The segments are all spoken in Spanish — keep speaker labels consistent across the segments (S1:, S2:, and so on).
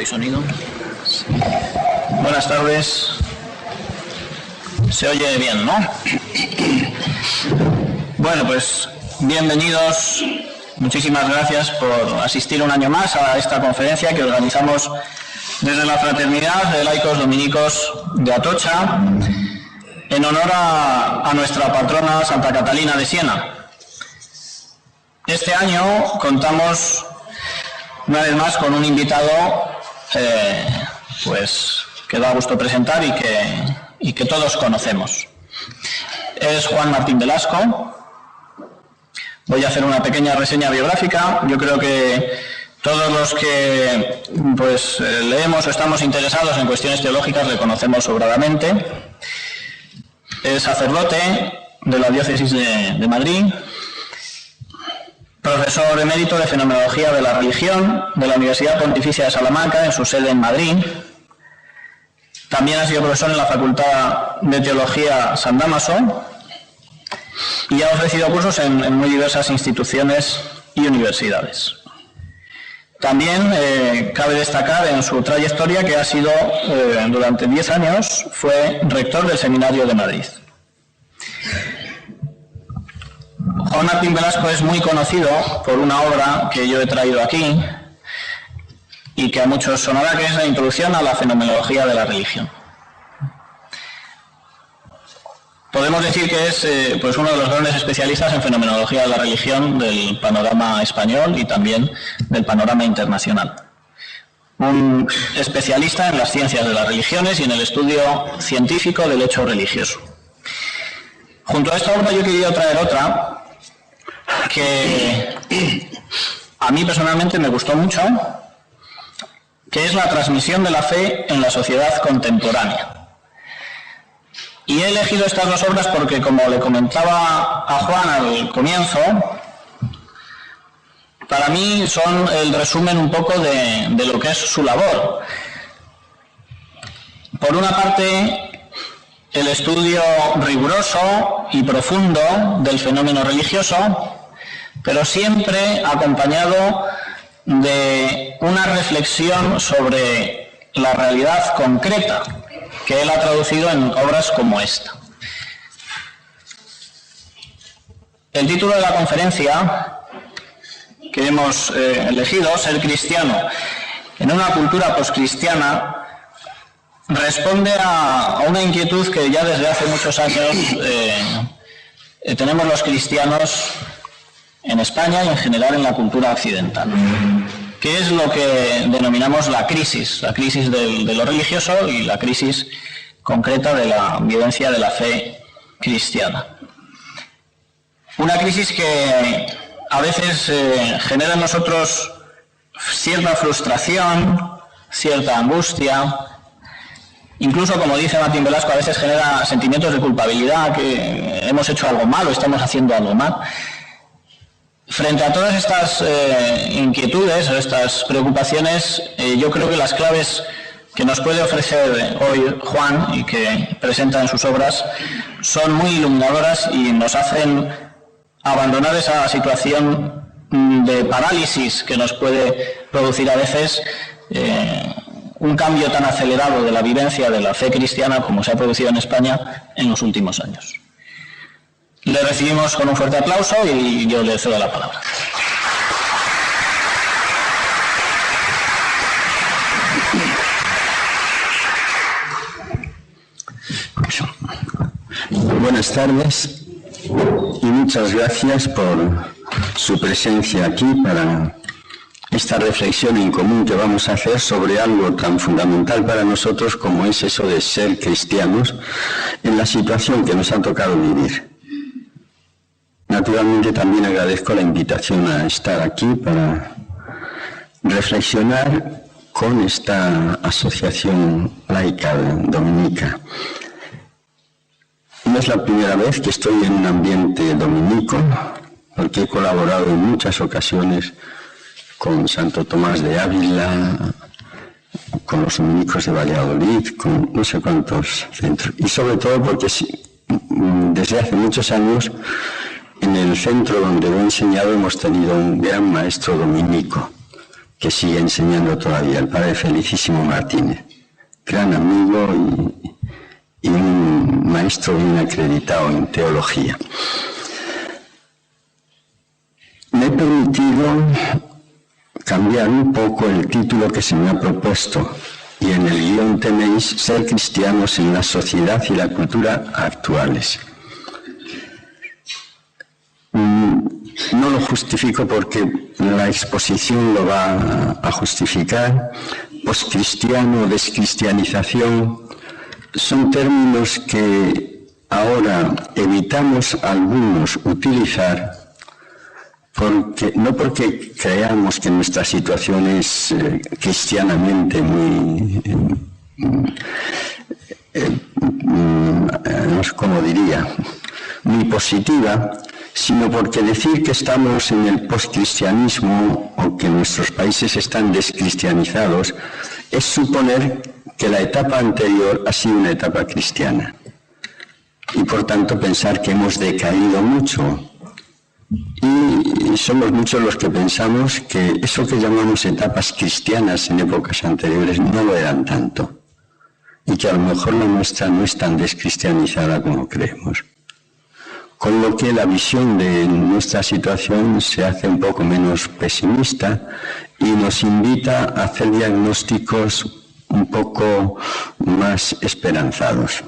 S1: hay sonido. Sí. Buenas tardes. Se oye bien, ¿no? Bueno, pues bienvenidos. Muchísimas gracias por asistir un año más a esta conferencia que organizamos desde la Fraternidad de Laicos Dominicos de Atocha en honor a nuestra patrona Santa Catalina de Siena. Este año contamos una vez más con un invitado pues que da gusto presentar y que todos conocemos. Es Juan Martín Velasco. Voy a hacer una pequeña reseña biográfica. Yo creo que todos los que pues leemos o estamos interesados en cuestiones teológicas le conocemos sobradamente. Es sacerdote de la Diócesis de Madrid, profesor emérito de Fenomenología de la Religión de la Universidad Pontificia de Salamanca, en su sede en Madrid. También ha sido profesor en la Facultad de Teología San Dámaso y ha ofrecido cursos en muy diversas instituciones y universidades. También cabe destacar en su trayectoria que ha sido, durante 10 años, fue rector del Seminario de Madrid. Juan Martín Velasco es muy conocido por una obra que yo he traído aquí y que a muchos sonará, que es la Introducción a la Fenomenología de la Religión. Podemos decir que es pues uno de los grandes especialistas en fenomenología de la religión del panorama español y también del panorama internacional. Un especialista en las ciencias de las religiones y en el estudio científico del hecho religioso. Junto a esta obra yo he querido traer otra que a mí personalmente me gustó mucho, que es la transmisión de la fe en la sociedad contemporánea. Y he elegido estas dos obras porque, como le comentaba a Juan al comienzo, para mí son el resumen un poco de lo que es su labor. Por una parte, el estudio riguroso y profundo del fenómeno religioso, pero siempre acompañado de una reflexión sobre la realidad concreta que él ha traducido en obras como esta. El título de la conferencia que hemos elegido, Ser cristiano en una cultura poscristiana, responde a una inquietud que ya desde hace muchos años tenemos los cristianos en España y en general en la cultura occidental. ¿Qué es lo que denominamos la crisis de lo religioso y la crisis concreta de la vivencia de la fe cristiana? Una crisis que a veces genera en nosotros cierta frustración, cierta angustia, incluso, como dice Martín Velasco, a veces genera sentimientos de culpabilidad, que hemos hecho algo malo, estamos haciendo algo mal. Frente a todas estas inquietudes o estas preocupaciones, yo creo que las claves que nos puede ofrecer hoy Juan y que presenta en sus obras son muy iluminadoras y nos hacen abandonar esa situación de parálisis que nos puede producir a veces un cambio tan acelerado de la vivencia de la fe cristiana como se ha producido en España en los últimos años. Le recibimos con un fuerte aplauso y yo le cedo la palabra.
S2: Buenas tardes y muchas gracias por su presencia aquí para esta reflexión en común que vamos a hacer sobre algo tan fundamental para nosotros como es eso de ser cristianos en la situación que nos ha tocado vivir. Naturalmente también agradezco la invitación a estar aquí para reflexionar con esta asociación laica dominica. No es la primera vez que estoy en un ambiente dominico, porque he colaborado en muchas ocasiones con Santo Tomás de Ávila, con los dominicos de Valladolid, con no sé cuántos centros. Y sobre todo porque desde hace muchos años en el centro donde lo he enseñado hemos tenido un gran maestro dominico, que sigue enseñando todavía, el padre Felicísimo Martínez, gran amigo y un maestro bien acreditado en teología. Me he permitido cambiar un poco el título que se me ha propuesto, y en el guión tenéis ser cristianos en la sociedad y la cultura actuales. No lo justifico porque la exposición lo va a justificar. Poscristiano, descristianización, son términos que ahora evitamos algunos utilizar, no porque creamos que nuestra situación es cristianamente muy, no sé cómo diría, muy positiva, sino porque decir que estamos en el postcristianismo o que nuestros países están descristianizados es suponer que la etapa anterior ha sido una etapa cristiana y por tanto pensar que hemos decaído mucho. Y somos muchos los que pensamos que eso que llamamos etapas cristianas en épocas anteriores no lo eran tanto y que a lo mejor la nuestra no es tan descristianizada como creemos. Con lo que la visión de nuestra situación se hace un poco menos pesimista y nos invita a hacer diagnósticos un poco más esperanzados.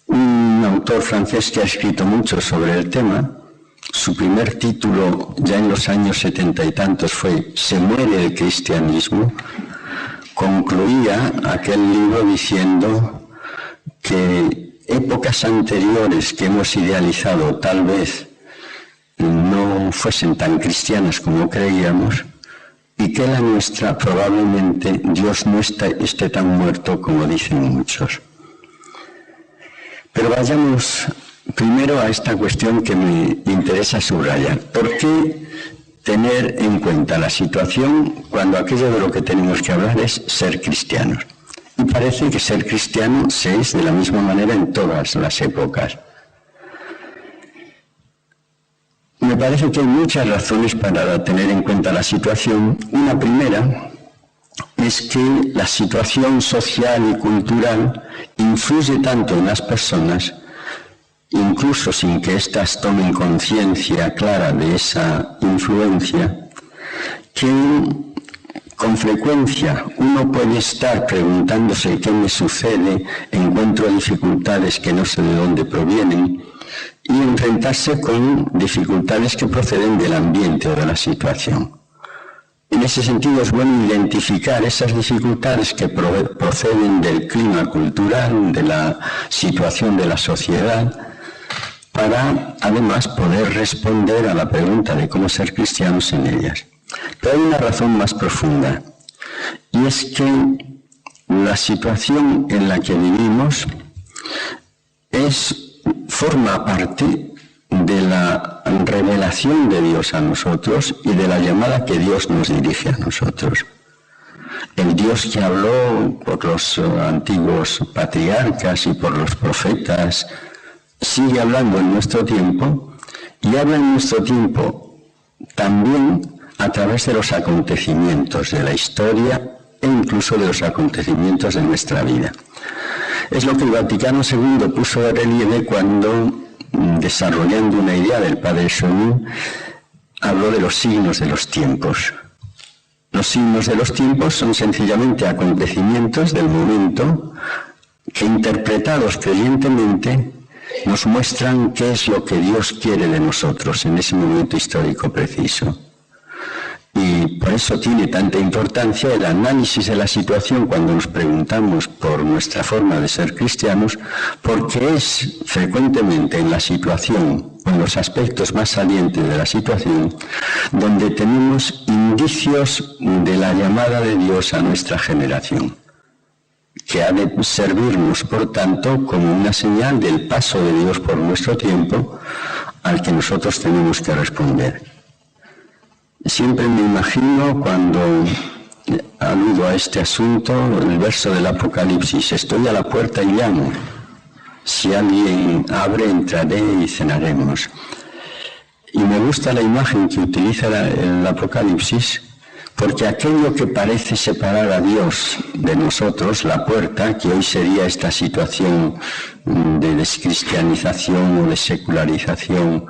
S2: Un autor francés que ha escrito mucho sobre el tema, su primer título ya en los años 70 y tantos fue «Se muere el cristianismo», concluía aquel libro diciendo que épocas anteriores que hemos idealizado tal vez no fuesen tan cristianas como creíamos y que la nuestra probablemente Dios no esté tan muerto como dicen muchos. Pero vayamos primero a esta cuestión que me interesa subrayar. ¿Por qué tener en cuenta la situación cuando aquello de lo que tenemos que hablar es ser cristianos? Y parece que ser cristiano se es de la misma manera en todas las épocas. Me parece que hay muchas razones para tener en cuenta la situación. Una primera es que la situación social y cultural influye tanto en las personas, incluso sin que éstas tomen conciencia clara de esa influencia, que con frecuencia uno puede estar preguntándose qué me sucede, encuentro dificultades que no sé de dónde provienen, y enfrentarse con dificultades que proceden del ambiente o de la situación. En ese sentido es bueno identificar esas dificultades que proceden del clima cultural, de la situación de la sociedad, para además poder responder a la pregunta de cómo ser cristianos en ellas. Pero hay una razón más profunda, y es que la situación en la que vivimos forma parte de la revelación de Dios a nosotros y de la llamada que Dios nos dirige a nosotros. El Dios que habló por los antiguos patriarcas y por los profetas sigue hablando en nuestro tiempo, y habla en nuestro tiempo también a través de los acontecimientos de la historia e incluso de los acontecimientos de nuestra vida. Es lo que el Vaticano II puso de relieve cuando, desarrollando una idea del padre Chauny, habló de los signos de los tiempos. Los signos de los tiempos son sencillamente acontecimientos del momento que, interpretados creyentemente, nos muestran qué es lo que Dios quiere de nosotros en ese momento histórico preciso. Y por eso tiene tanta importancia el análisis de la situación cuando nos preguntamos por nuestra forma de ser cristianos, porque es frecuentemente en la situación, o en los aspectos más salientes de la situación, donde tenemos indicios de la llamada de Dios a nuestra generación, que ha de servirnos, por tanto, como una señal del paso de Dios por nuestro tiempo al que nosotros tenemos que responder. Siempre me imagino, cuando aludo a este asunto, el verso del Apocalipsis: estoy a la puerta y llamo. Si alguien abre, entraré y cenaremos. Y me gusta la imagen que utiliza el Apocalipsis, Porque aquello que parece separar a Dios de nosotros, la puerta, que hoy sería esta situación de descristianización o de secularización,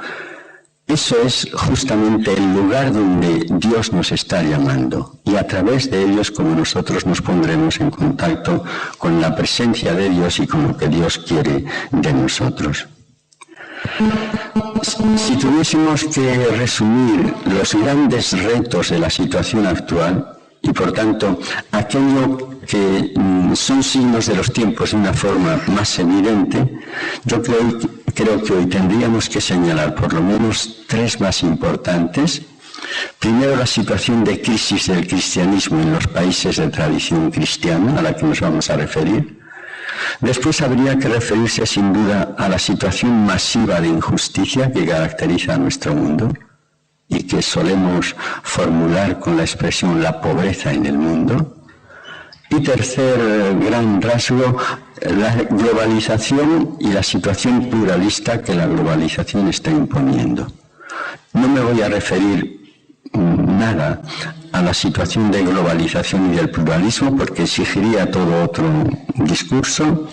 S2: eso es justamente el lugar donde Dios nos está llamando, y a través de ellos como nosotros nos pondremos en contacto con la presencia de Dios y con lo que Dios quiere de nosotros. Si tuviésemos que resumir los grandes retos de la situación actual, y por tanto aquello que son signos de los tiempos de una forma más evidente, yo creo que hoy tendríamos que señalar por lo menos tres más importantes. Primero, la situación de crisis del cristianismo en los países de tradición cristiana, a la que nos vamos a referir. Después habría que referirse sin duda a la situación masiva de injusticia que caracteriza a nuestro mundo y que solemos formular con la expresión la pobreza en el mundo. Y tercer gran rasgo, la globalización y la situación pluralista que la globalización está imponiendo. No me voy a referir nada a la situación de globalización y del pluralismo porque exigiría todo otro discurso.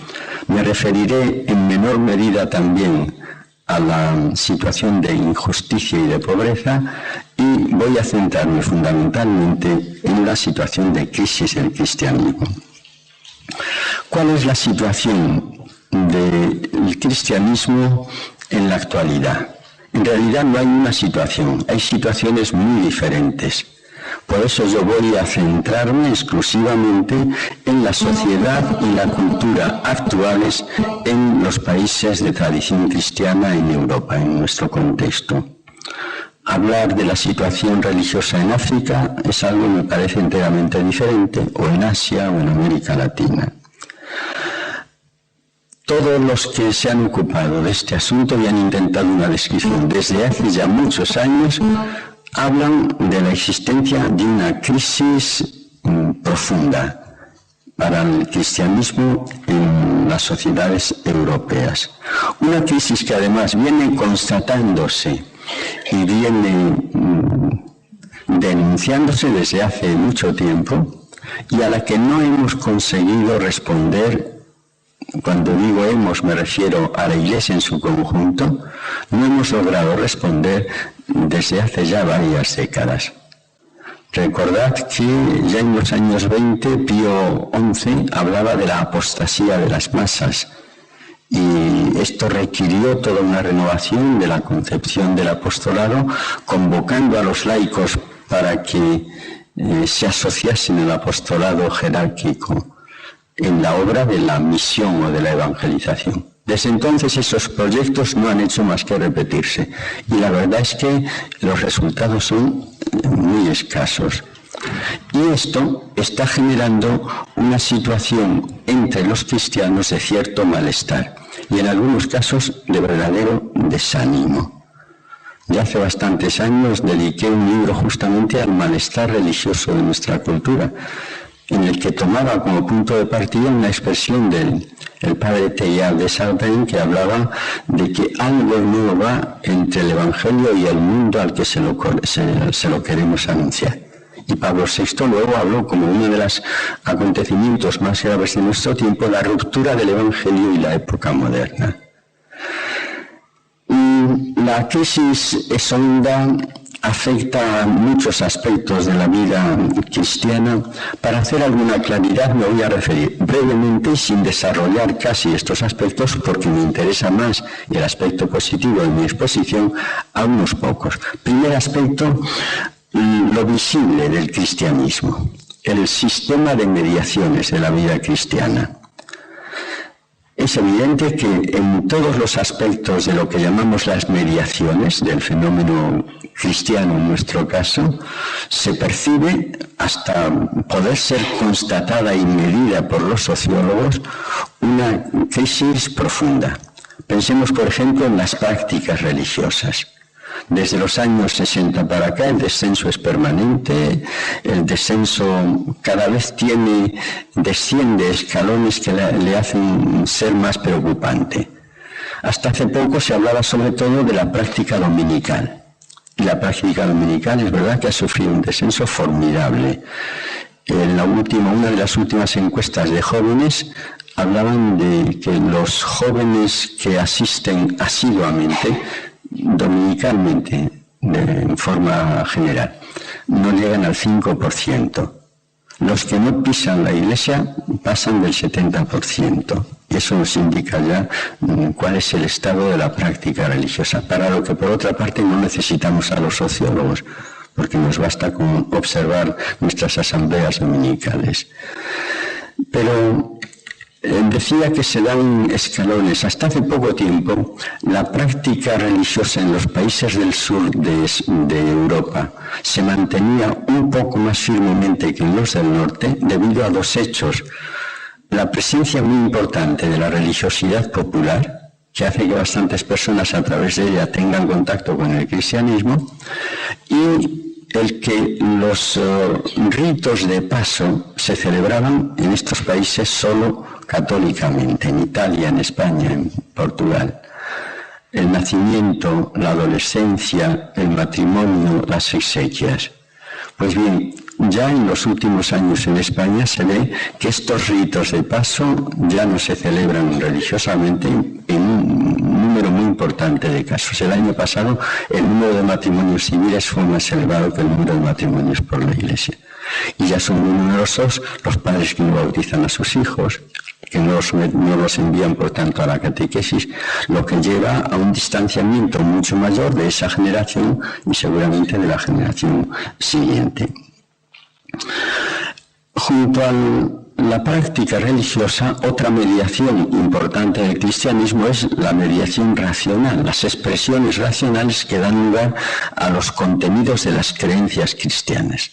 S2: Me referiré en menor medida también a la situación de injusticia y de pobreza, y voy a centrarme fundamentalmente en la situación de crisis del cristianismo. ¿Cuál es la situación del cristianismo en la actualidad? En realidad no hay una situación, hay situaciones muy diferentes. Por eso yo voy a centrarme exclusivamente en la sociedad y la cultura actuales en los países de tradición cristiana en Europa, en nuestro contexto. Hablar de la situación religiosa en África es algo que me parece enteramente diferente, o en Asia o en América Latina. Todos los que se han ocupado de este asunto y han intentado una descripción desde hace ya muchos años hablan de la existencia de una crisis profunda para el cristianismo en las sociedades europeas. Una crisis que además viene constatándose y viene denunciándose desde hace mucho tiempo y a la que no hemos conseguido responder. Cuando digo hemos, me refiero a la Iglesia en su conjunto. No hemos logrado responder desde hace ya varias décadas. Recordad que ya en los años 20, Pío XI hablaba de la apostasía de las masas, y esto requirió toda una renovación de la concepción del apostolado, convocando a los laicos para que se asociasen al apostolado jerárquico en la obra de la misión o de la evangelización. Desde entonces esos proyectos no han hecho más que repetirse, y la verdad es que los resultados son muy escasos. Y esto está generando una situación entre los cristianos de cierto malestar, y en algunos casos de verdadero desánimo. Ya hace bastantes años dediqué un libro justamente al malestar religioso de nuestra cultura, en el que tomaba como punto de partida una expresión del padre Teilhard de Chardin, que hablaba de que algo no va entre el Evangelio y el mundo al que se lo queremos anunciar. Y Pablo VI luego habló como uno de los acontecimientos más graves de nuestro tiempo, la ruptura del Evangelio y la época moderna. La crisis es honda, afecta a muchos aspectos de la vida cristiana. Para hacer alguna claridad me voy a referir brevemente y sin desarrollar casi estos aspectos porque me interesa más el aspecto positivo de mi exposición a unos pocos. Primer aspecto, lo visible del cristianismo, el sistema de mediaciones de la vida cristiana. Es evidente que en todos los aspectos de lo que llamamos las mediaciones del fenómeno cristiano en nuestro caso, se percibe, hasta poder ser constatada y medida por los sociólogos, una crisis profunda. Pensemos, por ejemplo, en las prácticas religiosas. Desde los años 60 para acá el descenso es permanente, el descenso cada vez desciende escalones que le hacen ser más preocupante. Hasta hace poco se hablaba sobre todo de la práctica dominical. Y la práctica dominical es verdad que ha sufrido un descenso formidable. Una de las últimas encuestas de jóvenes hablaban de que los jóvenes que asisten asiduamente, dominicalmente, en forma general, no llegan al 5%. Los que no pisan la iglesia pasan del 70%. Y eso nos indica ya cuál es el estado de la práctica religiosa, para lo que por otra parte no necesitamos a los sociólogos, porque nos basta con observar nuestras asambleas dominicales. Pero decía que se dan escalones. Hasta hace poco tiempo, la práctica religiosa en los países del sur de Europa se mantenía un poco más firmemente que en los del norte debido a dos hechos. La presencia muy importante de la religiosidad popular, que hace que bastantes personas a través de ella tengan contacto con el cristianismo, y el que los ritos de paso se celebraban en estos países solo católicamente, en Italia, en España, en Portugal. El nacimiento, la adolescencia, el matrimonio, las exequias. Pues bien, ya en los últimos años en España se ve que estos ritos de paso ya no se celebran religiosamente en un número muy importante de casos. El año pasado el número de matrimonios civiles fue más elevado que el número de matrimonios por la Iglesia. Y ya son muy numerosos los padres que no bautizan a sus hijos, que no los envían por tanto a la catequesis, lo que lleva a un distanciamiento mucho mayor de esa generación y seguramente de la generación siguiente. Junto a la práctica religiosa, otra mediación importante del cristianismo es la mediación racional, las expresiones racionales que dan lugar a los contenidos de las creencias cristianas.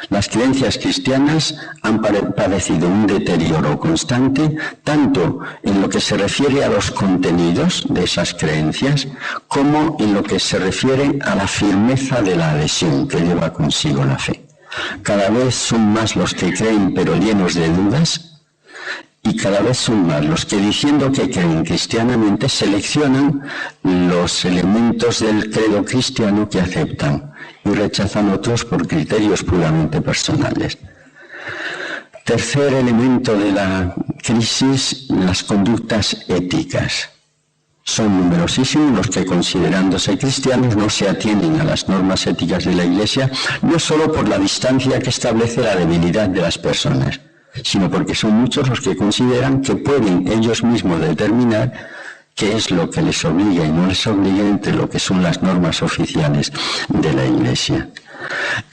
S2: Las creencias cristianas han padecido un deterioro constante, tanto en lo que se refiere a los contenidos de esas creencias, como en lo que se refiere a la firmeza de la adhesión que lleva consigo la fe. Cada vez son más los que creen pero llenos de dudas, y cada vez son más los que, diciendo que creen cristianamente, seleccionan los elementos del credo cristiano que aceptan y rechazan otros por criterios puramente personales. Tercer elemento de la crisis, las conductas éticas. Son numerosísimos los que, considerándose cristianos, no se atienen a las normas éticas de la Iglesia, no solo por la distancia que establece la debilidad de las personas, sino porque son muchos los que consideran que pueden ellos mismos determinar qué es lo que les obliga y no les obliga entre lo que son las normas oficiales de la Iglesia.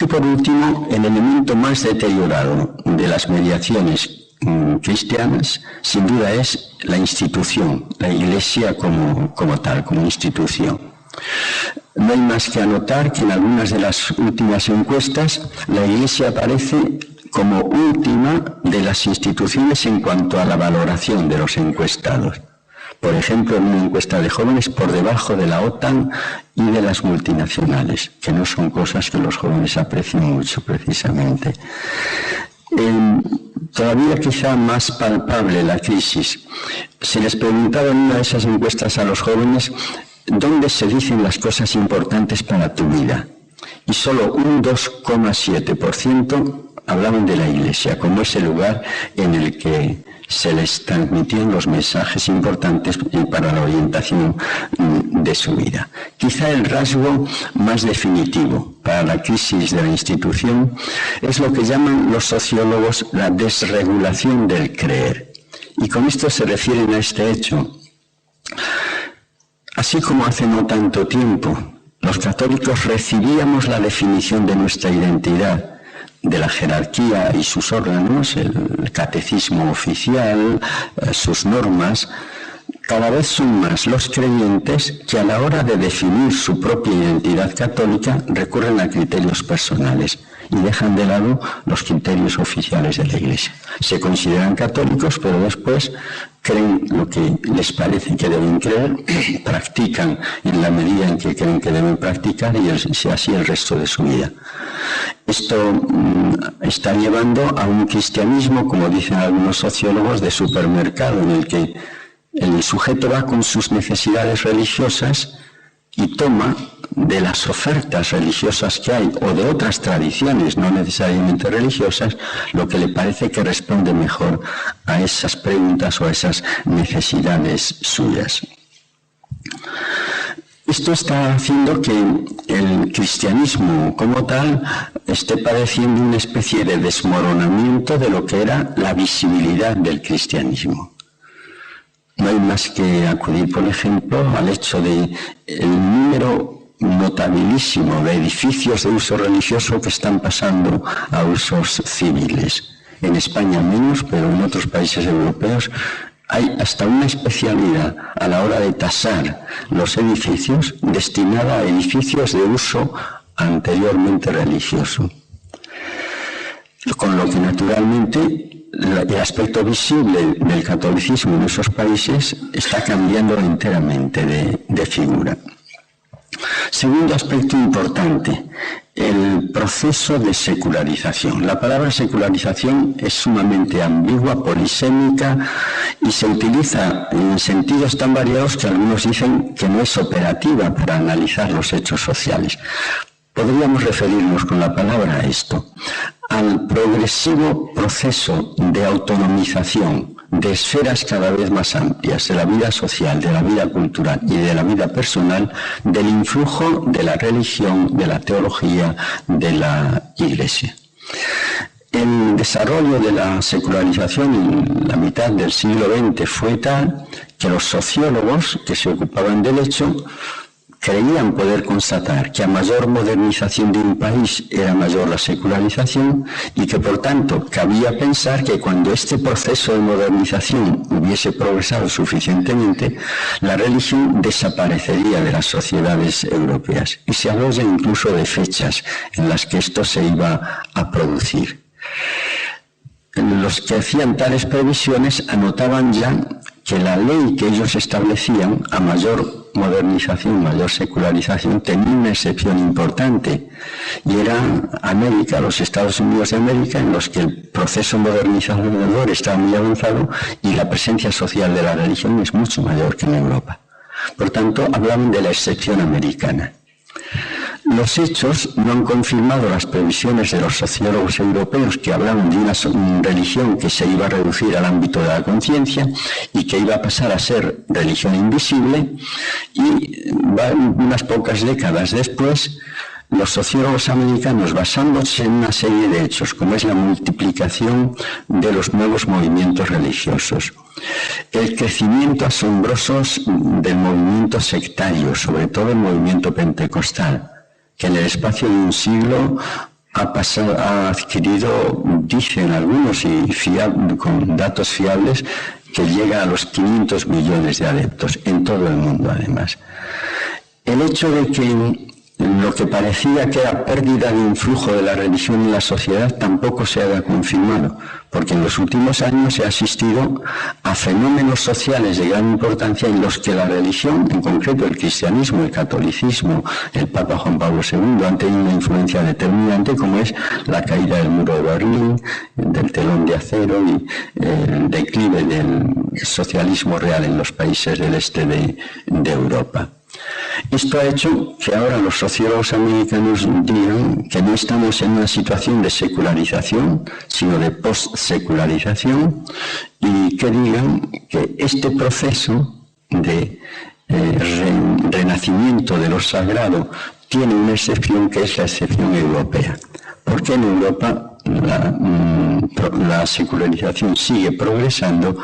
S2: Y por último, el elemento más deteriorado de las mediaciones cristianas, sin duda, es la institución, la Iglesia como tal, como institución. No hay más que anotar que en algunas de las últimas encuestas la Iglesia aparece como última de las instituciones en cuanto a la valoración de los encuestados. Por ejemplo, en una encuesta de jóvenes por debajo de la OTAN y de las multinacionales, que no son cosas que los jóvenes aprecian mucho precisamente. Todavía quizá más palpable la crisis. Se les preguntaba en una de esas encuestas a los jóvenes dónde se dicen las cosas importantes para tu vida. Y solo un 2,7% hablaban de la Iglesia como ese lugar en el que se les transmitían los mensajes importantes para la orientación de su vida. Quizá el rasgo más definitivo para la crisis de la institución es lo que llaman los sociólogos la desregulación del creer. Y con esto se refieren a este hecho. Así como hace no tanto tiempo los católicos recibíamos la definición de nuestra identidad de la jerarquía y sus órganos, el catecismo oficial, sus normas, cada vez son más los creyentes que a la hora de definir su propia identidad católica recurren a criterios personales y dejan de lado los criterios oficiales de la Iglesia. Se consideran católicos, pero después creen lo que les parece que deben creer, practican en la medida en que creen que deben practicar y así el resto de su vida. Esto está llevando a un cristianismo, como dicen algunos sociólogos, de supermercado, en el que el sujeto va con sus necesidades religiosas y toma de las ofertas religiosas que hay o de otras tradiciones no necesariamente religiosas, lo que le parece que responde mejor a esas preguntas o a esas necesidades suyas. Esto está haciendo que el cristianismo como tal esté padeciendo una especie de desmoronamiento de lo que era la visibilidad del cristianismo. No hay más que acudir, por ejemplo, al hecho de el número notabilísimo de edificios de uso religioso que están pasando a usos civiles. En España menos, pero en otros países europeos hay hasta una especialidad a la hora de tasar los edificios destinada a edificios de uso anteriormente religioso. Con lo que naturalmente el aspecto visible del catolicismo en esos países está cambiando enteramente de figura. Segundo aspecto importante, el proceso de secularización. La palabra secularización es sumamente ambigua, polisémica y se utiliza en sentidos tan variados que algunos dicen que no es operativa para analizar los hechos sociales. Podríamos referirnos con la palabra a esto, al progresivo proceso de autonomización de esferas cada vez más amplias de la vida social, de la vida cultural y de la vida personal, del influjo de la religión, de la teología, de la Iglesia. El desarrollo de la secularización en la mitad del siglo XX fue tal que los sociólogos que se ocupaban del hecho creían poder constatar que a mayor modernización de un país era mayor la secularización y que por tanto cabía pensar que cuando este proceso de modernización hubiese progresado suficientemente, la religión desaparecería de las sociedades europeas. Y se habló ya incluso de fechas en las que esto se iba a producir. Los que hacían tales previsiones anotaban ya que la ley que ellos establecían, a mayor modernización, mayor secularización, tenía una excepción importante, y era América, los Estados Unidos de América, en los que el proceso modernizador estaba muy avanzado y la presencia social de la religión es mucho mayor que en Europa. Por tanto, hablaban de la excepción americana. Los hechos no han confirmado las previsiones de los sociólogos europeos que hablaban de una religión que se iba a reducir al ámbito de la conciencia y que iba a pasar a ser religión invisible, y unas pocas décadas después los sociólogos americanos, basándose en una serie de hechos, como es la multiplicación de los nuevos movimientos religiosos, el crecimiento asombroso del movimiento sectario, sobre todo el movimiento pentecostal, que en el espacio de un siglo ha adquirido, dicen algunos, y con datos fiables, que llega a los 500 millones de adeptos en todo el mundo, además. El hecho de que lo que parecía que era pérdida de influjo de la religión en la sociedad tampoco se haya confirmado, porque en los últimos años se ha asistido a fenómenos sociales de gran importancia en los que la religión, en concreto el cristianismo, el catolicismo, el Papa Juan Pablo II, han tenido una influencia determinante, como es la caída del muro de Berlín, del telón de acero y el declive del socialismo real en los países del este de Europa. Esto ha hecho que ahora los sociólogos americanos digan que no estamos en una situación de secularización, sino de post-secularización, y que digan que este proceso de renacimiento de lo sagrado tiene una excepción, que es la excepción europea. Porque en Europa la secularización sigue progresando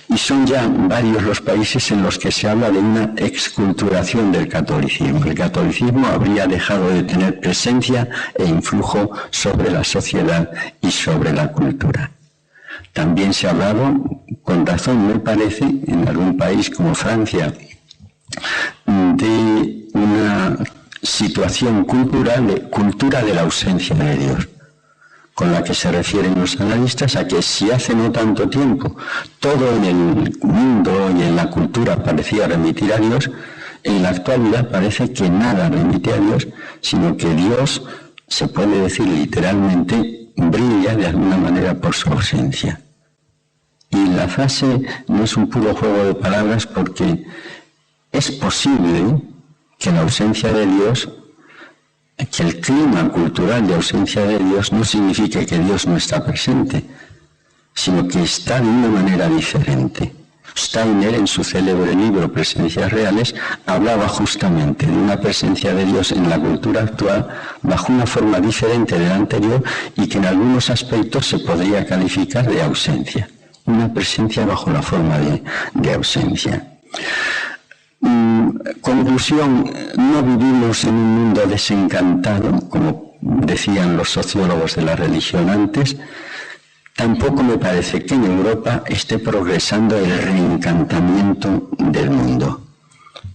S2: y son ya varios los países en los que se habla de una exculturación del catolicismo. El catolicismo habría dejado de tener presencia e influjo sobre la sociedad y sobre la cultura. También se ha hablado, con razón me parece, en algún país como Francia, de una situación cultural de cultura de la ausencia de Dios, con la que se refieren los analistas a que si hace no tanto tiempo todo en el mundo y en la cultura parecía remitir a Dios, en la actualidad parece que nada remite a Dios, sino que Dios, se puede decir literalmente, brilla de alguna manera por su ausencia. Y la frase no es un puro juego de palabras, porque es posible que la ausencia de Dios, que el clima cultural de ausencia de Dios no significa que Dios no está presente, sino que está de una manera diferente. Steiner, en su célebre libro Presencias Reales, hablaba justamente de una presencia de Dios en la cultura actual bajo una forma diferente de la anterior y que en algunos aspectos se podría calificar de ausencia. Una presencia bajo la forma de ausencia. Conclusión, no vivimos en un mundo desencantado, como decían los sociólogos de la religión antes. Tampoco me parece que en Europa esté progresando el reencantamiento del mundo.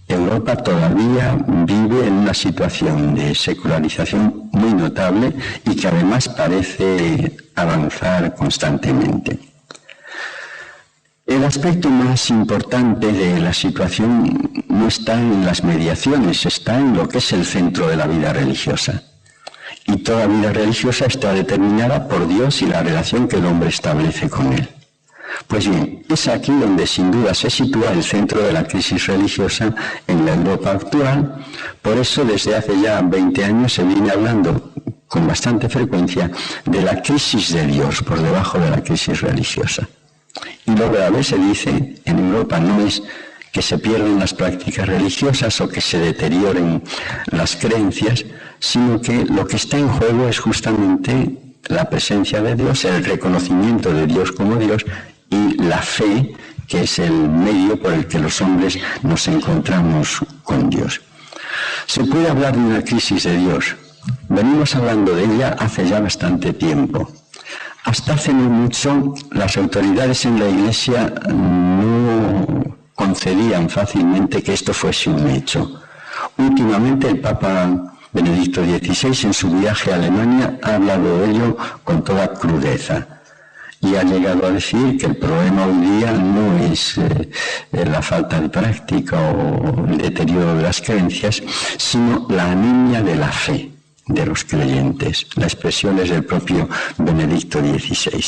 S2: Europa todavía vive en una situación de secularización muy notable y que además parece avanzar constantemente. El aspecto más importante de la situación no está en las mediaciones, está en lo que es el centro de la vida religiosa. Y toda vida religiosa está determinada por Dios y la relación que el hombre establece con Él. Pues bien, es aquí donde sin duda se sitúa el centro de la crisis religiosa en la Europa actual. Por eso desde hace ya 20 años se viene hablando con bastante frecuencia de la crisis de Dios por debajo de la crisis religiosa. Y lo grave, se dice, en Europa no es que se pierdan las prácticas religiosas o que se deterioren las creencias, sino que lo que está en juego es justamente la presencia de Dios, el reconocimiento de Dios como Dios y la fe, que es el medio por el que los hombres nos encontramos con Dios. Se puede hablar de una crisis de Dios. Venimos hablando de ella hace ya bastante tiempo. Hasta hace no mucho, las autoridades en la Iglesia no concedían fácilmente que esto fuese un hecho. Últimamente el Papa Benedicto XVI, en su viaje a Alemania, ha hablado de ello con toda crudeza y ha llegado a decir que el problema hoy día no es la falta de práctica o el deterioro de las creencias, sino la anemia de la fe de los creyentes. La expresión es del propio Benedicto XVI.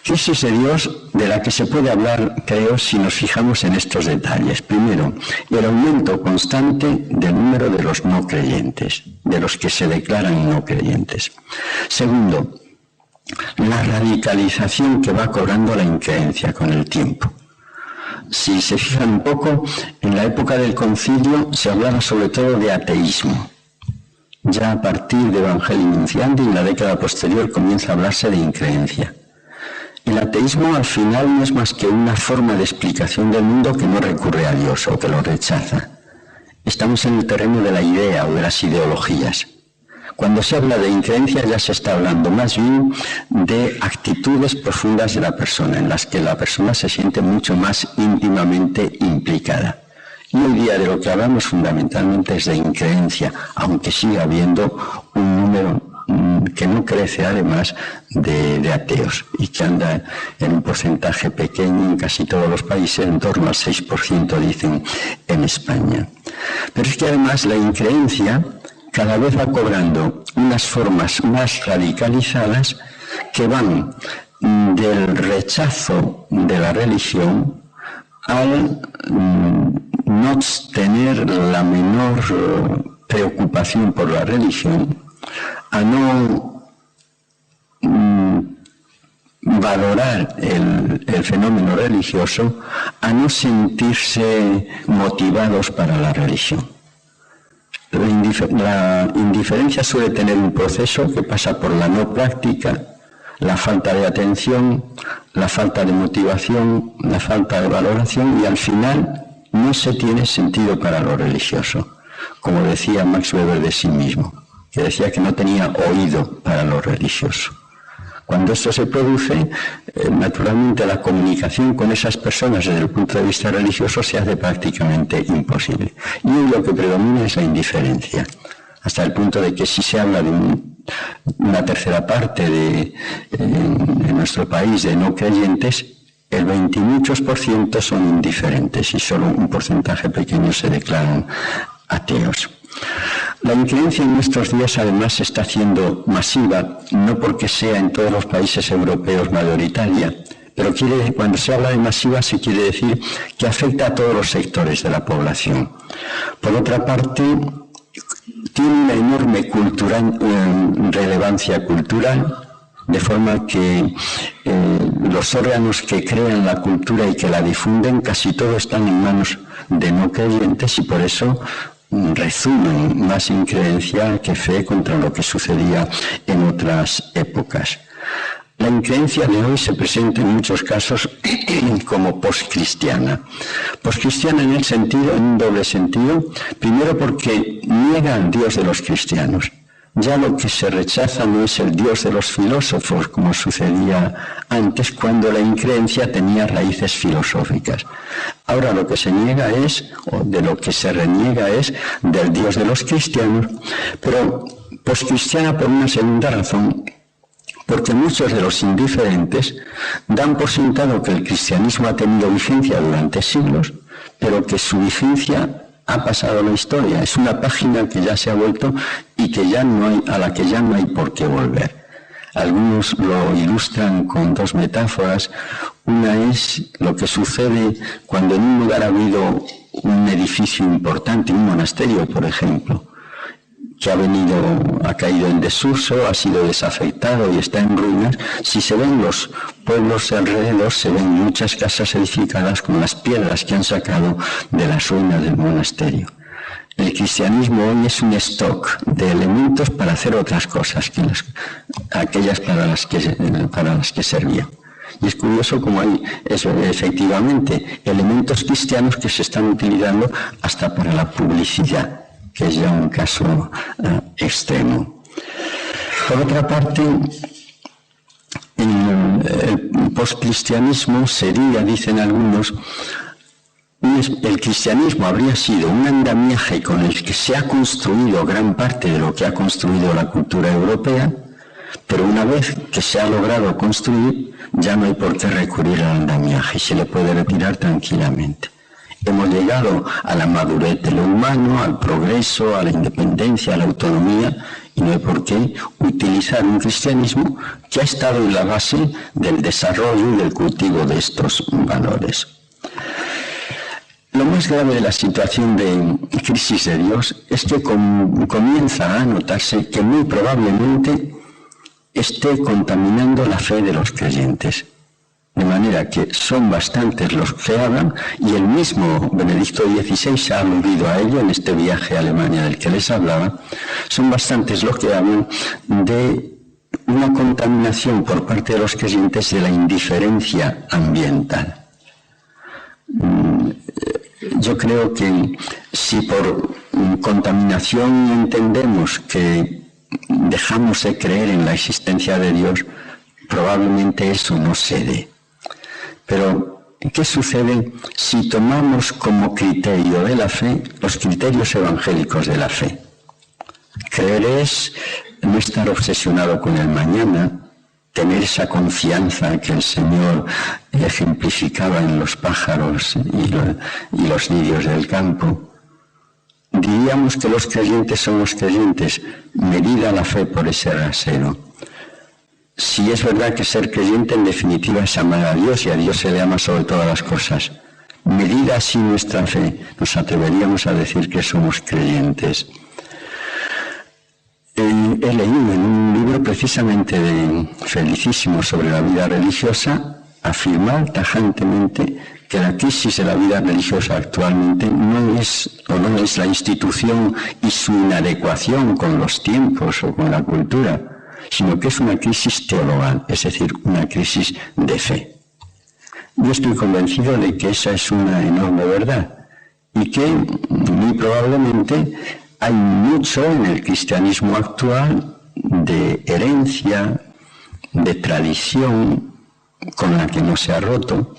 S2: Crisis de Dios de la que se puede hablar, creo, si nos fijamos en estos detalles. Primero, el aumento constante del número de los no creyentes, de los que se declaran no creyentes. Segundo, la radicalización que va cobrando la increencia con el tiempo. Si se fijan un poco, en la época del concilio se hablaba sobre todo de ateísmo. Ya a partir de Evangelii Nunciandi, en la década posterior, comienza a hablarse de increencia. El ateísmo al final no es más que una forma de explicación del mundo que no recurre a Dios o que lo rechaza. Estamos en el terreno de la idea o de las ideologías. Cuando se habla de increencia ya se está hablando más bien de actitudes profundas de la persona, en las que la persona se siente mucho más íntimamente implicada. Y hoy día de lo que hablamos fundamentalmente es de increencia, aunque siga habiendo un número que no crece además de ateos y que anda en un porcentaje pequeño en casi todos los países, en torno al 6% dicen en España. Pero es que además la increencia cada vez va cobrando unas formas más radicalizadas que van del rechazo de la religión al no tener la menor preocupación por la religión, a no valorar el fenómeno religioso, a no sentirse motivados para la religión. La indiferencia suele tener un proceso que pasa por la no práctica, la falta de atención, la falta de motivación, la falta de valoración y al final no se tiene sentido para lo religioso, como decía Max Weber de sí mismo, que decía que no tenía oído para lo religioso. Cuando esto se produce, naturalmente la comunicación con esas personas desde el punto de vista religioso se hace prácticamente imposible. Y hoy lo que predomina es la indiferencia, hasta el punto de que si se habla de una tercera parte en nuestro país de no creyentes, el 20 y muchos % son indiferentes y solo un porcentaje pequeño se declaran ateos. La increencia en nuestros días además se está haciendo masiva, no porque sea en todos los países europeos mayoritaria, pero cuando se habla de masiva se quiere decir que afecta a todos los sectores de la población. Por otra parte, tiene una enorme relevancia cultural, de forma que los órganos que crean la cultura y que la difunden casi todos están en manos de no creyentes y por eso rezuman más increencia que fe contra lo que sucedía en otras épocas. La increencia de hoy se presenta en muchos casos como poscristiana. Poscristiana en un doble sentido. Primero porque niega al Dios de los cristianos. Ya lo que se rechaza no es el Dios de los filósofos, como sucedía antes cuando la increencia tenía raíces filosóficas. Ahora lo que se niega o de lo que se reniega es del Dios de los cristianos, pero poscristiana por una segunda razón, porque muchos de los indiferentes dan por sentado que el cristianismo ha tenido vigencia durante siglos, pero que su vigencia ha pasado a la historia. Es una página que ya se ha vuelto y que a la que ya no hay por qué volver. Algunos lo ilustran con dos metáforas. Una es lo que sucede cuando en un lugar ha habido un edificio importante, un monasterio, por ejemplo, que ha caído en desuso, ha sido desafectado y está en ruinas. Si se ven los pueblos alrededor, se ven muchas casas edificadas con las piedras que han sacado de las ruinas del monasterio. El cristianismo hoy es un stock de elementos para hacer otras cosas que aquellas para las que servía. Y es curioso cómo hay efectivamente elementos cristianos que se están utilizando hasta para la publicidad, que es ya un caso extremo. Por otra parte, el poscristianismo sería, dicen algunos, el cristianismo habría sido un andamiaje con el que se ha construido gran parte de lo que ha construido la cultura europea, pero una vez que se ha logrado construir, ya no hay por qué recurrir al andamiaje, se le puede retirar tranquilamente. Hemos llegado a la madurez de lo humano, al progreso, a la independencia, a la autonomía, y no hay por qué utilizar un cristianismo que ha estado en la base del desarrollo y del cultivo de estos valores. Lo más grave de la situación de crisis de Dios es que comienza a notarse que muy probablemente esté contaminando la fe de los creyentes. De manera que son bastantes los que hablan, y el mismo Benedicto XVI ha aludido a ello en este viaje a Alemania del que les hablaba. Son bastantes los que hablan de una contaminación por parte de los creyentes de la indiferencia ambiental. Yo creo que si por contaminación entendemos que dejamos de creer en la existencia de Dios, probablemente eso no se dé. Pero, ¿qué sucede si tomamos como criterio de la fe los criterios evangélicos de la fe? Creer es no estar obsesionado con el mañana, tener esa confianza que el Señor ejemplificaba en los pájaros y los lirios del campo. Diríamos que los creyentes somos creyentes, medida la fe por ese rasero. Si es verdad que ser creyente en definitiva es amar a Dios y a Dios se le ama sobre todas las cosas, medida así nuestra fe, nos atreveríamos a decir que somos creyentes. He leído en un libro precisamente felicísimo sobre la vida religiosa afirmar tajantemente que la crisis de la vida religiosa actualmente no es la institución y su inadecuación con los tiempos o con la cultura, sino que es una crisis teologal, es decir, una crisis de fe. Yo estoy convencido de que esa es una enorme verdad y que muy probablemente hay mucho en el cristianismo actual de herencia, de tradición con la que no se ha roto,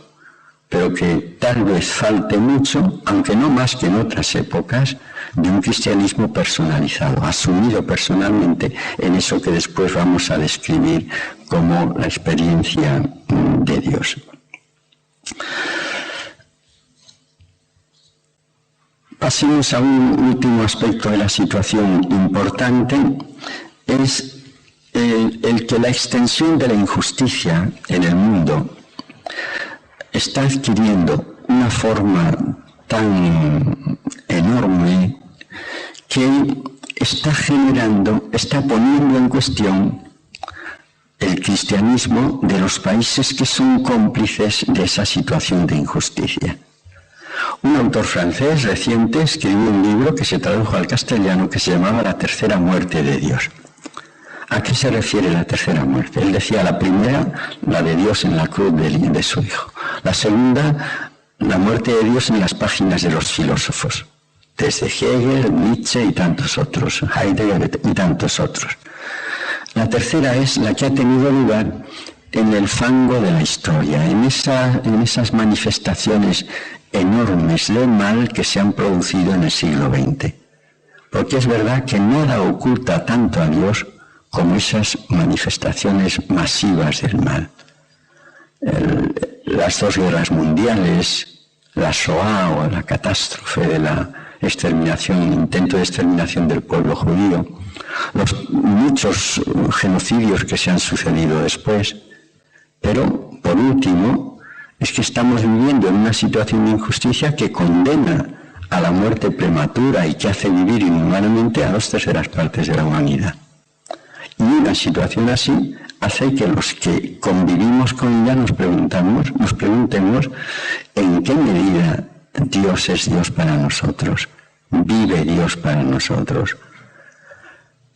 S2: pero que tal vez falte mucho, aunque no más que en otras épocas, de un cristianismo personalizado, asumido personalmente en eso que después vamos a describir como la experiencia de Dios. Pasemos a un último aspecto de la situación importante, es el que la extensión de la injusticia en el mundo está adquiriendo una forma tan enorme que está poniendo en cuestión el cristianismo de los países que son cómplices de esa situación de injusticia. Un autor francés reciente escribió un libro que se tradujo al castellano que se llamaba La tercera muerte de Dios. ¿A qué se refiere la tercera muerte? Él decía la primera, la de Dios en la cruz de su Hijo. La segunda, la muerte de Dios en las páginas de los filósofos, desde Hegel, Nietzsche y tantos otros, Heidegger y tantos otros. La tercera es la que ha tenido lugar en el fango de la historia, en esas manifestaciones enormes del mal que se han producido en el siglo XX. Porque es verdad que nada oculta tanto a Dios como esas manifestaciones masivas del mal. Las dos guerras mundiales, la Shoah o la catástrofe de la exterminación, intento de exterminación del pueblo judío, los muchos genocidios que se han sucedido después, pero por último es que estamos viviendo en una situación de injusticia que condena a la muerte prematura y que hace vivir inhumanamente a 2/3 partes de la humanidad. Y una situación así hace que los que convivimos con ella nos preguntemos en qué medida Dios es Dios para nosotros, vive Dios para nosotros.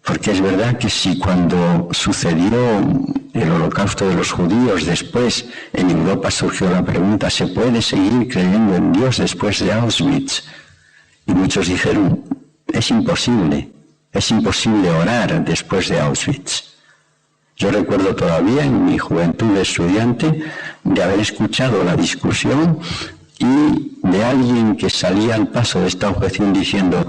S2: Porque es verdad que si cuando sucedió el holocausto de los judíos, después en Europa surgió la pregunta, ¿se puede seguir creyendo en Dios después de Auschwitz? Y muchos dijeron, es imposible orar después de Auschwitz. Yo recuerdo todavía en mi juventud de estudiante de haber escuchado la discusión y de alguien que salía al paso de esta objeción diciendo,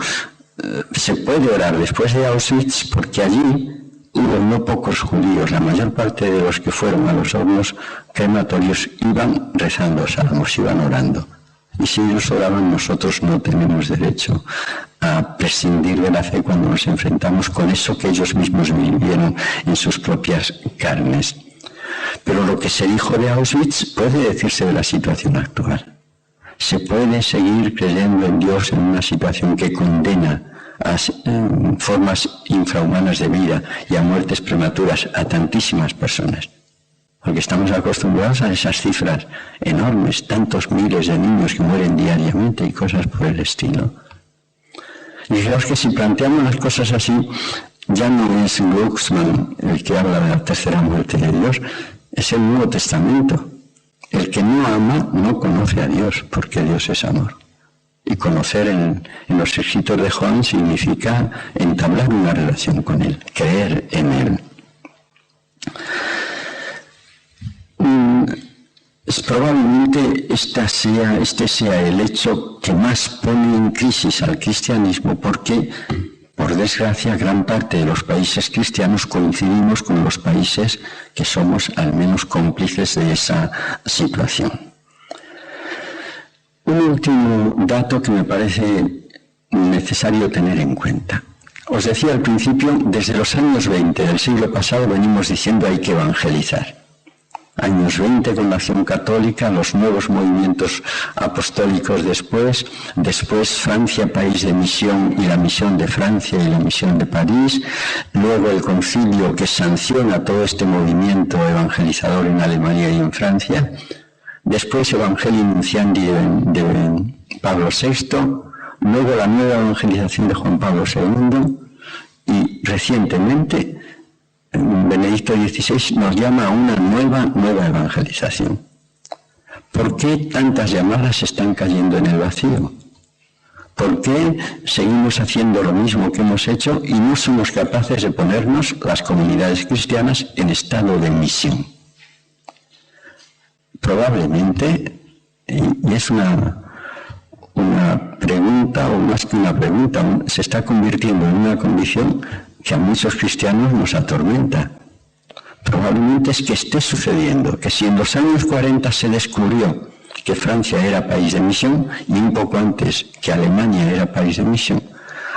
S2: se puede orar después de Auschwitz porque allí hubo no pocos judíos, la mayor parte de los que fueron a los hornos crematorios iban rezando salmos, iban orando. Y si ellos oraban, nosotros no tenemos derecho a prescindir de la fe cuando nos enfrentamos con eso que ellos mismos vivieron en sus propias carnes. Pero lo que se dijo de Auschwitz puede decirse de la situación actual. Se puede seguir creyendo en Dios en una situación que condena a formas infrahumanas de vida y a muertes prematuras a tantísimas personas. Porque estamos acostumbrados a esas cifras enormes, tantos miles de niños que mueren diariamente y cosas por el estilo. Y fijaos que si planteamos las cosas así, ya no es Glucksmann el que habla de la tercera muerte de Dios, es el Nuevo Testamento. El que no ama no conoce a Dios, porque Dios es amor. Y conocer en los escritos de Juan significa entablar una relación con Él, creer en Él. Probablemente este sea el hecho que más pone en crisis al cristianismo, porque, por desgracia, gran parte de los países cristianos coincidimos con los países que somos al menos cómplices de esa situación. Un último dato que me parece necesario tener en cuenta. Os decía al principio, desde los años 20 del siglo pasado venimos diciendo hay que evangelizar. Años 20 con la acción católica, los nuevos movimientos apostólicos después Francia, país de misión, y la misión de Francia y la misión de París, luego el concilio que sanciona todo este movimiento evangelizador en Alemania y en Francia, después Evangelii Nunciandi de Pablo VI, luego la nueva evangelización de Juan Pablo II y recientemente Benedicto XVI nos llama a una nueva evangelización. ¿Por qué tantas llamadas están cayendo en el vacío? ¿Por qué seguimos haciendo lo mismo que hemos hecho y no somos capaces de ponernos, las comunidades cristianas, en estado de misión? Probablemente, y es una pregunta, o más que una pregunta, se está convirtiendo en una condición que a muchos cristianos nos atormenta. Probablemente es que esté sucediendo, que si en los años 40 se descubrió que Francia era país de misión y un poco antes que Alemania era país de misión,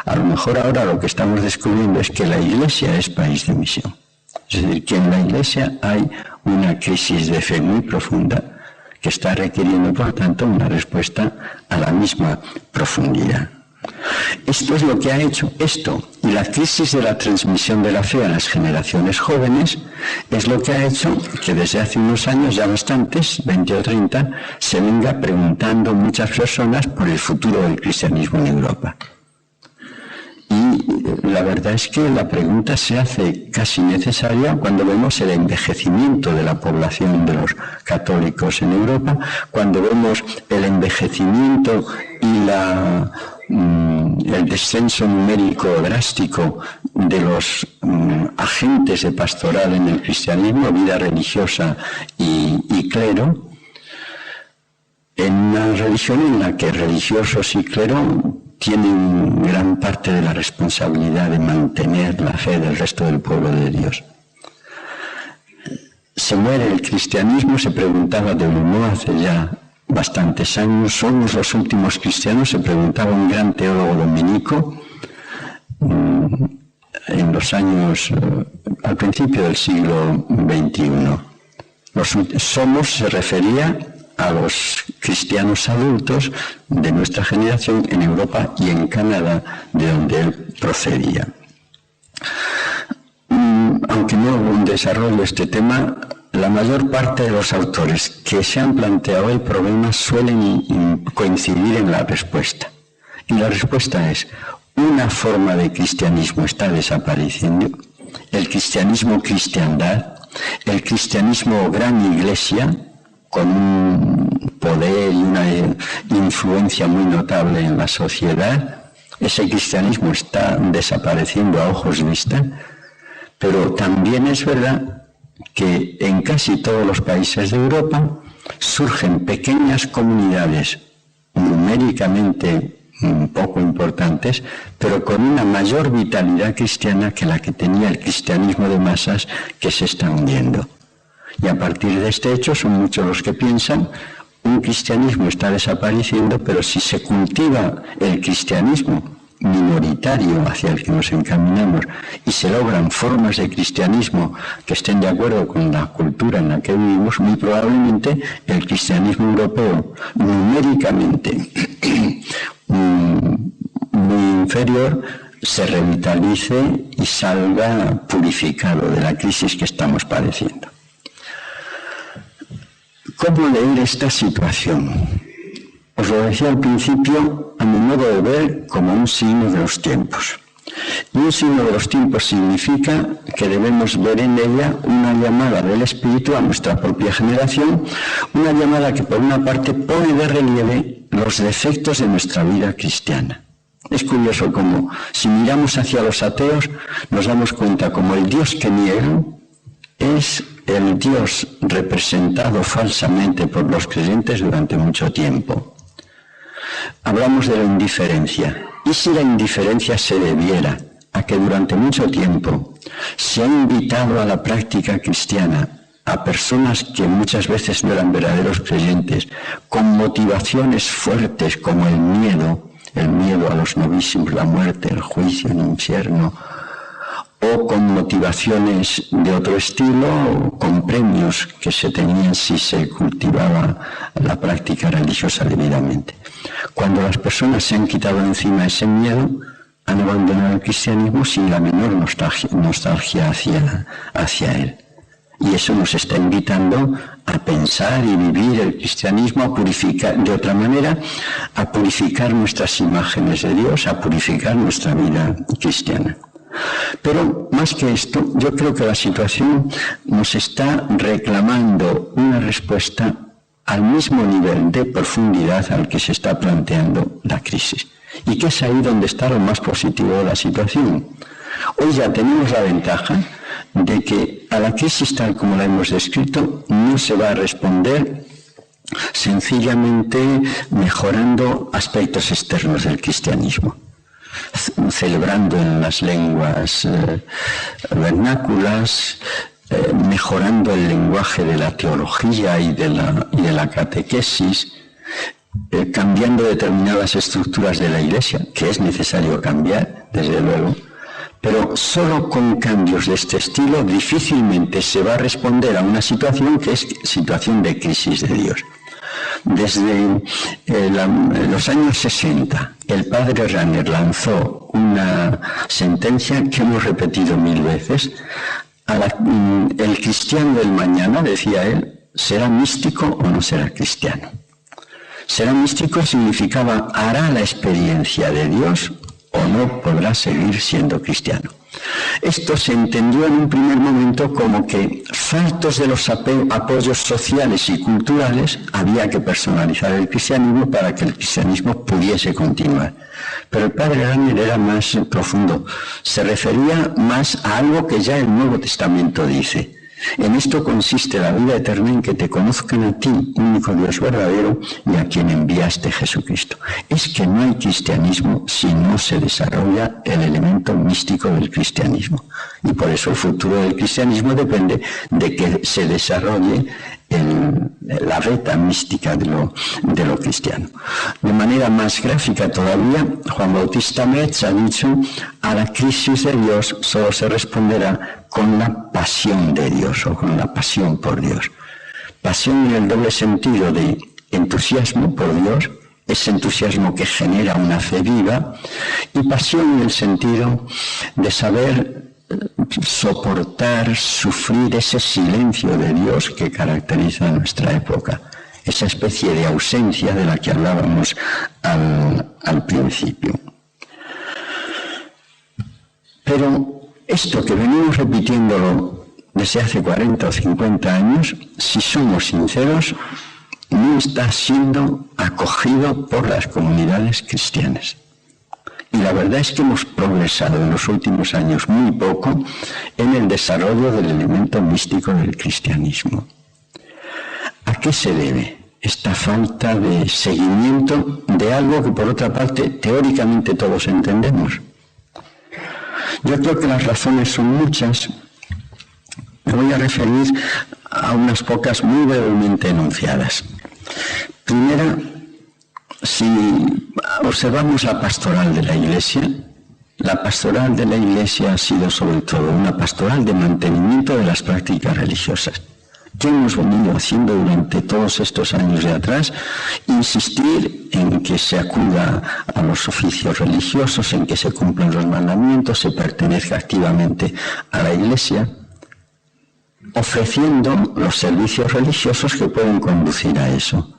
S2: a lo mejor ahora lo que estamos descubriendo es que la Iglesia es país de misión. Es decir, que en la Iglesia hay una crisis de fe muy profunda que está requiriendo, por tanto, una respuesta a la misma profundidad. Esto es lo que ha hecho esto, y la crisis de la transmisión de la fe a las generaciones jóvenes es lo que ha hecho que desde hace unos años, ya bastantes, 20 o 30, se venga preguntando muchas personas por el futuro del cristianismo en Europa. Y la verdad es que la pregunta se hace casi necesaria cuando vemos el envejecimiento de la población de los católicos en Europa, cuando vemos el envejecimiento y el descenso numérico drástico de los agentes de pastoral en el cristianismo, vida religiosa y clero, en una religión en la que religiosos y clero tienen gran parte de la responsabilidad de mantener la fe del resto del pueblo de Dios. Se muere el cristianismo, se preguntaba de Bruno hace ya bastantes años, ¿somos los últimos cristianos?, se preguntaba un gran teólogo dominico en los años, al principio del siglo XXI. Somos se refería a los cristianos adultos de nuestra generación en Europa y en Canadá, de donde él procedía. Aunque no hubo un desarrollo de este tema, la mayor parte de los autores que se han planteado el problema suelen coincidir en la respuesta. Y la respuesta es: una forma de cristianismo está desapareciendo, el cristianismo cristiandad, el cristianismo gran iglesia, con un poder y una influencia muy notable en la sociedad. Ese cristianismo está desapareciendo a ojos de vista, pero también es verdad que en casi todos los países de Europa surgen pequeñas comunidades numéricamente poco importantes, pero con una mayor vitalidad cristiana que la que tenía el cristianismo de masas que se está hundiendo. Y a partir de este hecho son muchos los que piensan: un cristianismo está desapareciendo, pero si se cultiva el cristianismo minoritario hacia el que nos encaminamos y se logran formas de cristianismo que estén de acuerdo con la cultura en la que vivimos, muy probablemente el cristianismo europeo, numéricamente muy inferior, se revitalice y salga purificado de la crisis que estamos padeciendo. ¿Cómo leer esta situación? Os lo decía al principio, a mi modo de ver, como un signo de los tiempos. Y un signo de los tiempos significa que debemos ver en ella una llamada del Espíritu a nuestra propia generación, una llamada que por una parte pone de relieve los defectos de nuestra vida cristiana. Es curioso como, si miramos hacia los ateos, nos damos cuenta como el Dios que niegan es el Dios representado falsamente por los creyentes durante mucho tiempo. Hablamos de la indiferencia. ¿Y si la indiferencia se debiera a que durante mucho tiempo se ha invitado a la práctica cristiana a personas que muchas veces no eran verdaderos creyentes, con motivaciones fuertes como el miedo a los novísimos, la muerte, el juicio, el infierno, o con motivaciones de otro estilo, con premios que se tenían si se cultivaba la práctica religiosa debidamente? Cuando las personas se han quitado encima ese miedo, han abandonado el cristianismo sin la menor nostalgia hacia él. Y eso nos está invitando a pensar y vivir el cristianismo, a purificar, de otra manera, a purificar nuestras imágenes de Dios, a purificar nuestra vida cristiana. Pero más que esto, yo creo que la situación nos está reclamando una respuesta al mismo nivel de profundidad al que se está planteando la crisis. Y que es ahí donde está lo más positivo de la situación. Hoy ya tenemos la ventaja de que a la crisis tal como la hemos descrito no se va a responder sencillamente mejorando aspectos externos del cristianismo, celebrando en las lenguas vernáculas, mejorando el lenguaje de la teología y de la catequesis, cambiando determinadas estructuras de la Iglesia, que es necesario cambiar, desde luego, pero solo con cambios de este estilo difícilmente se va a responder a una situación que es situación de crisis de Dios. Desde los años 60, el padre Rahner lanzó una sentencia que hemos repetido 1000 veces. El cristiano del mañana, decía él, ¿será místico o no será cristiano? Será místico significaba hará la experiencia de Dios o no podrá seguir siendo cristiano. Esto se entendió en un primer momento como que, faltos de los apoyos sociales y culturales, había que personalizar el cristianismo para que el cristianismo pudiese continuar. Pero el padre Rahner era más profundo, se refería más a algo que ya el Nuevo Testamento dice. En esto consiste la vida eterna, en que te conozcan a ti, único Dios verdadero, y a quien enviaste, Jesucristo. Es que no hay cristianismo si no se desarrolla el elemento místico del cristianismo. Y por eso el futuro del cristianismo depende de que se desarrolle la veta mística de lo cristiano. De manera más gráfica todavía, Juan Bautista Metz ha dicho: a la crisis de Dios solo se responderá con la pasión de Dios o con la pasión por Dios. Pasión en el doble sentido de entusiasmo por Dios, ese entusiasmo que genera una fe viva, y pasión en el sentido de saber soportar, sufrir ese silencio de Dios que caracteriza nuestra época, esa especie de ausencia de la que hablábamos al principio. Pero esto que venimos repitiéndolo desde hace 40 o 50 años, si somos sinceros, no está siendo acogido por las comunidades cristianas. Y la verdad es que hemos progresado en los últimos años muy poco en el desarrollo del elemento místico del cristianismo. ¿A qué se debe esta falta de seguimiento de algo que, por otra parte, teóricamente todos entendemos? Yo creo que las razones son muchas. Me voy a referir a unas pocas muy brevemente enunciadas. Primera, si observamos la pastoral de la Iglesia ha sido sobre todo una pastoral de mantenimiento de las prácticas religiosas. ¿Qué hemos venido haciendo durante todos estos años de atrás? Insistir en que se acuda a los oficios religiosos, en que se cumplan los mandamientos, se pertenezca activamente a la Iglesia, ofreciendo los servicios religiosos que pueden conducir a eso.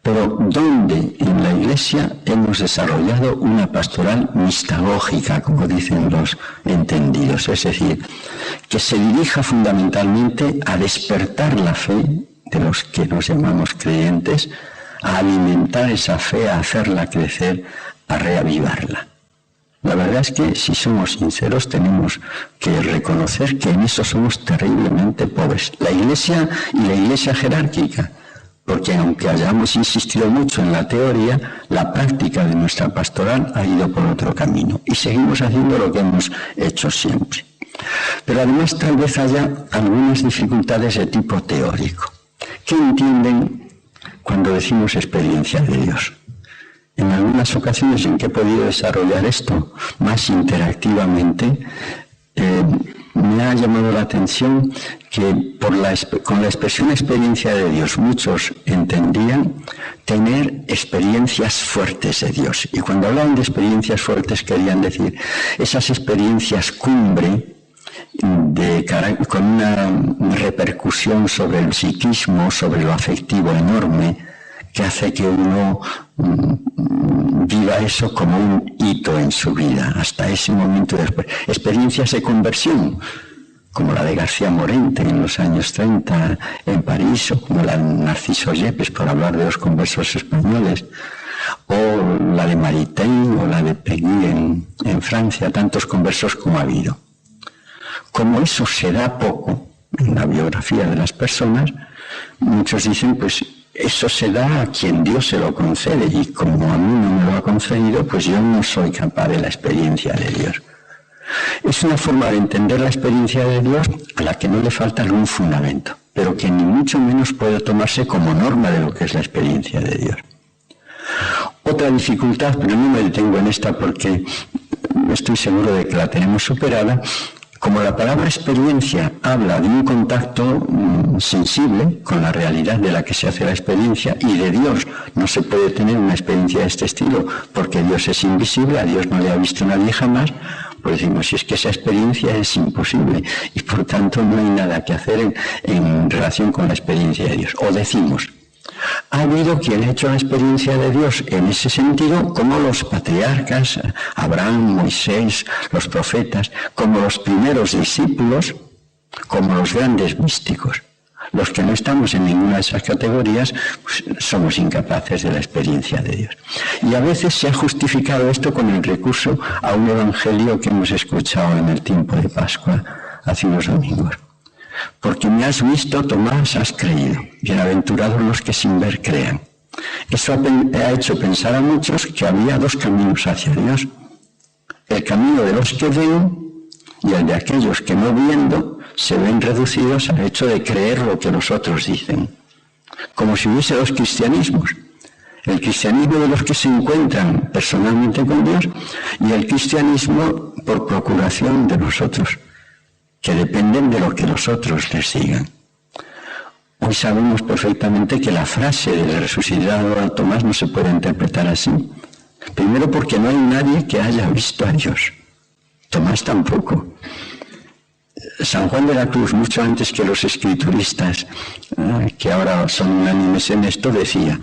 S2: Pero ¿dónde en la Iglesia hemos desarrollado una pastoral mistagógica, como dicen los entendidos? Es decir, que se dirija fundamentalmente a despertar la fe de los que nos llamamos creyentes, a alimentar esa fe, a hacerla crecer, a reavivarla. La verdad es que, si somos sinceros, tenemos que reconocer que en eso somos terriblemente pobres. La Iglesia y la Iglesia jerárquica. Porque aunque hayamos insistido mucho en la teoría, la práctica de nuestra pastoral ha ido por otro camino y seguimos haciendo lo que hemos hecho siempre. Pero además tal vez haya algunas dificultades de tipo teórico. ¿Qué entienden cuando decimos experiencia de Dios? En algunas ocasiones en que he podido desarrollar esto más interactivamente, me ha llamado la atención que con la expresión experiencia de Dios muchos entendían tener experiencias fuertes de Dios. Y cuando hablaban de experiencias fuertes querían decir esas experiencias cumbre con una repercusión sobre el psiquismo, sobre lo afectivo enorme, que hace que uno viva eso como un hito en su vida, hasta ese momento después. Experiencias de conversión, como la de García Morente en los años 30 en París, o como la de Narciso Yepes, por hablar de los conversos españoles, o la de Maritain o la de Peggy en Francia, tantos conversos como ha habido. Como eso se da poco en la biografía de las personas, muchos dicen, pues eso se da a quien Dios se lo concede, y como a mí no me lo ha concedido, pues yo no soy capaz de la experiencia de Dios. Es una forma de entender la experiencia de Dios a la que no le falta algún fundamento, pero que ni mucho menos puede tomarse como norma de lo que es la experiencia de Dios. Otra dificultad, pero no me detengo en esta porque estoy seguro de que la tenemos superada, Como la palabra experiencia habla de un contacto sensible con la realidad de la que se hace la experiencia, y de Dios no se puede tener una experiencia de este estilo porque Dios es invisible, a Dios no le ha visto nadie jamás, pues decimos, si es que esa experiencia es imposible y por tanto no hay nada que hacer en relación con la experiencia de Dios. O decimos, ha habido quien ha hecho la experiencia de Dios en ese sentido, como los patriarcas, Abraham, Moisés, los profetas, como los primeros discípulos, como los grandes místicos. Los que no estamos en ninguna de esas categorías, pues, somos incapaces de la experiencia de Dios. Y a veces se ha justificado esto con el recurso a un evangelio que hemos escuchado en el tiempo de Pascua hace unos domingos. Porque me has visto, Tomás, has creído. Bienaventurados los que sin ver crean. Eso ha hecho pensar a muchos que había dos caminos hacia Dios. El camino de los que ven y el de aquellos que no viendo se ven reducidos al hecho de creer lo que los otros dicen. Como si hubiese dos cristianismos. El cristianismo de los que se encuentran personalmente con Dios y el cristianismo por procuración de los otros, que dependen de lo que los otros les digan. Hoy sabemos perfectamente que la frase del resucitado Tomás no se puede interpretar así. Primero porque no hay nadie que haya visto a Dios. Tomás tampoco. San Juan de la Cruz, mucho antes que los escrituristas, que ahora son unánimes en esto, decía,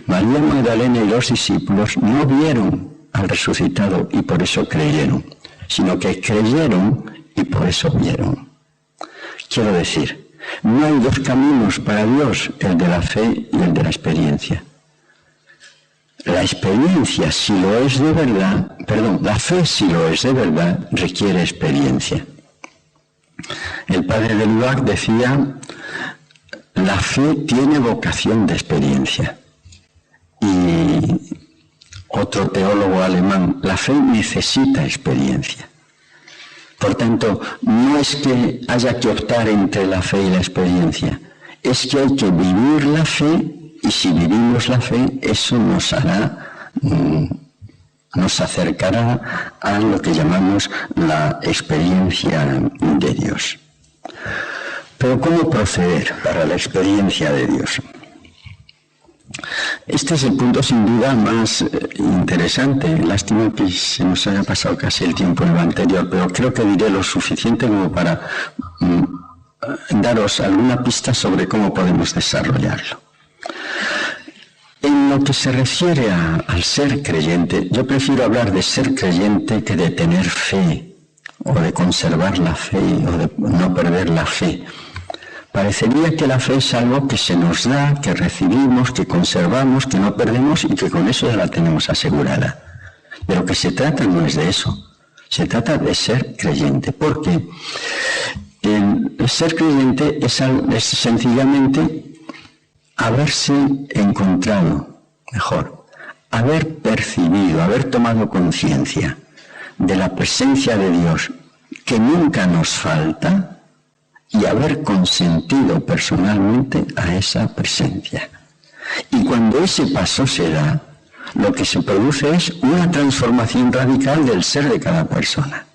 S2: María Magdalena y los discípulos no vieron al resucitado y por eso creyeron, sino que creyeron y por eso vieron. Quiero decir, no hay dos caminos para Dios, el de la fe y el de la experiencia. La experiencia, si lo es de verdad, la fe, si lo es de verdad, requiere experiencia. El padre de Lubac decía, la fe tiene vocación de experiencia. Y otro teólogo alemán, la fe necesita experiencia. Por tanto, no es que haya que optar entre la fe y la experiencia, es que hay que vivir la fe, y si vivimos la fe, eso nos acercará a lo que llamamos la experiencia de Dios. Pero ¿cómo proceder para la experiencia de Dios? Este es el punto sin duda más interesante. Lástima que se nos haya pasado casi el tiempo en lo anterior, pero creo que diré lo suficiente como para daros alguna pista sobre cómo podemos desarrollarlo. En lo que se refiere al ser creyente, yo prefiero hablar de ser creyente que de tener fe, o de conservar la fe, o de no perder la fe. Parecería que la fe es algo que se nos da, que recibimos, que conservamos, que no perdemos y que con eso ya la tenemos asegurada. De lo que se trata no es de eso, se trata de ser creyente, porque el ser creyente es sencillamente haberse encontrado, haber percibido, haber tomado conciencia de la presencia de Dios que nunca nos falta y haber consentido personalmente a esa presencia. Y cuando ese paso se da, lo que se produce es una transformación radical del ser de cada persona.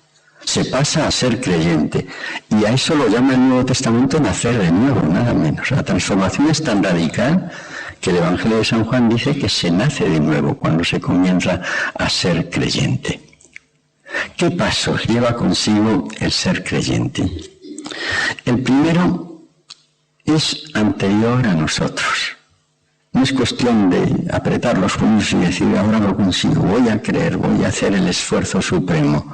S2: Se pasa a ser creyente. Y a eso lo llama el Nuevo Testamento nacer de nuevo, nada menos. La transformación es tan radical que el Evangelio de San Juan dice que se nace de nuevo cuando se comienza a ser creyente. ¿Qué pasos lleva consigo el ser creyente? El primero es anterior a nosotros. No es cuestión de apretar los puños y decir, ahora lo consigo, voy a creer, voy a hacer el esfuerzo supremo.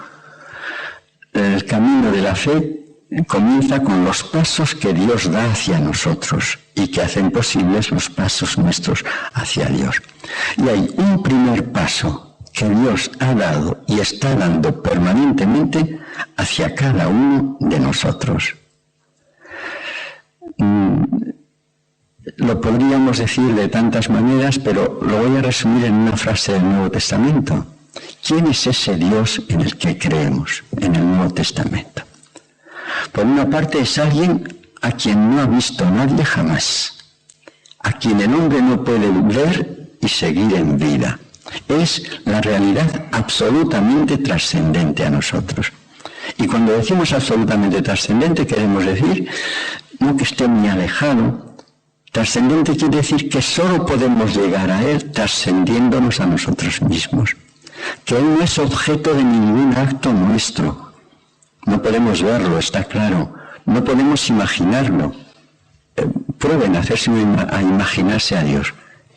S2: El camino de la fe comienza con los pasos que Dios da hacia nosotros y que hacen posibles los pasos nuestros hacia Dios. Y hay un primer paso que Dios ha dado y está dando permanentemente hacia cada uno de nosotros. Lo podríamos decir de tantas maneras, pero lo voy a resumir en una frase del Nuevo Testamento. ¿Quién es ese Dios en el que creemos en el Nuevo Testamento? Por una parte es alguien a quien no ha visto nadie jamás, a quien el hombre no puede ver y seguir en vida. Es la realidad absolutamente trascendente a nosotros. Y cuando decimos absolutamente trascendente, queremos decir no que esté muy alejado. Trascendente quiere decir que solo podemos llegar a Él trascendiéndonos a nosotros mismos. Que Él no es objeto de ningún acto nuestro. No podemos verlo, está claro. No podemos imaginarlo. Prueben a imaginarse a Dios.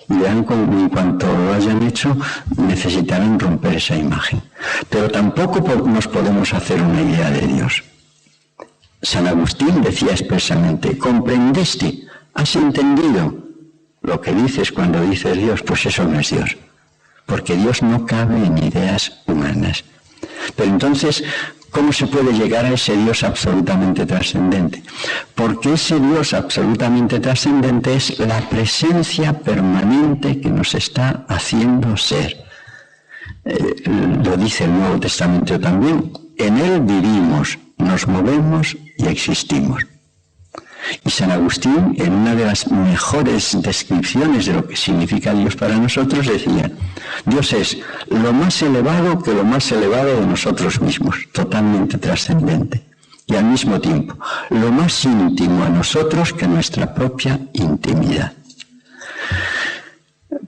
S2: Y vean cómo en cuanto lo hayan hecho, necesitarán romper esa imagen. Pero tampoco nos podemos hacer una idea de Dios. San Agustín decía expresamente, ¿comprendiste? ¿Has entendido lo que dices cuando dices Dios? Pues eso no es Dios. Porque Dios no cabe en ideas humanas. Pero entonces, ¿cómo se puede llegar a ese Dios absolutamente trascendente? Porque ese Dios absolutamente trascendente es la presencia permanente que nos está haciendo ser. Lo dice el Nuevo Testamento también. En Él vivimos, nos movemos y existimos. Y San Agustín, en una de las mejores descripciones de lo que significa Dios para nosotros, decía, Dios es lo más elevado que lo más elevado de nosotros mismos, totalmente trascendente. Y al mismo tiempo, lo más íntimo a nosotros que nuestra propia intimidad.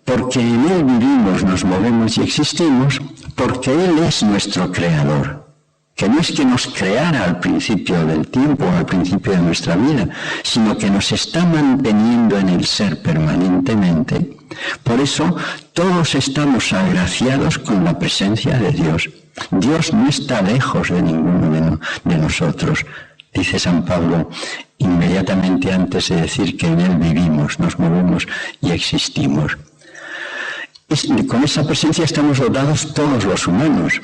S2: Porque en Él vivimos, nos movemos y existimos, porque Él es nuestro creador. Que no es que nos creara al principio del tiempo, al principio de nuestra vida, sino que nos está manteniendo en el ser permanentemente. Por eso todos estamos agraciados con la presencia de Dios. Dios no está lejos de ninguno de nosotros. Dice San Pablo inmediatamente antes de decir que en Él vivimos, nos movemos y existimos. Con esa presencia estamos dotados todos los humanos.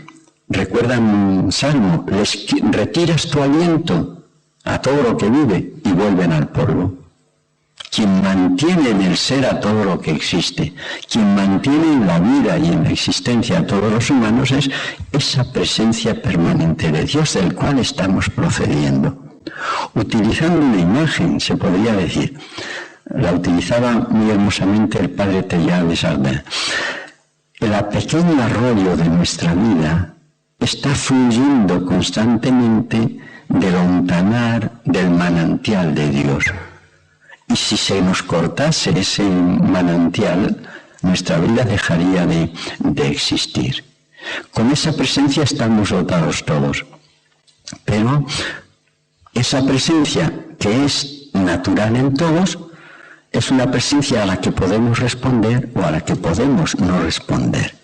S2: Recuerdan un salmo, retiras tu aliento a todo lo que vive y vuelven al polvo. Quien mantiene en el ser a todo lo que existe, quien mantiene en la vida y en la existencia a todos los humanos es esa presencia permanente de Dios del cual estamos procediendo. Utilizando una imagen, se podría decir, la utilizaba muy hermosamente el padre Teilhard de Chardin. El pequeño arroyo de nuestra vida está fluyendo constantemente del ontanar del manantial de Dios. Y si se nos cortase ese manantial, nuestra vida dejaría de existir. Con esa presencia estamos dotados todos. Pero esa presencia que es natural en todos, es una presencia a la que podemos responder o a la que podemos no responder.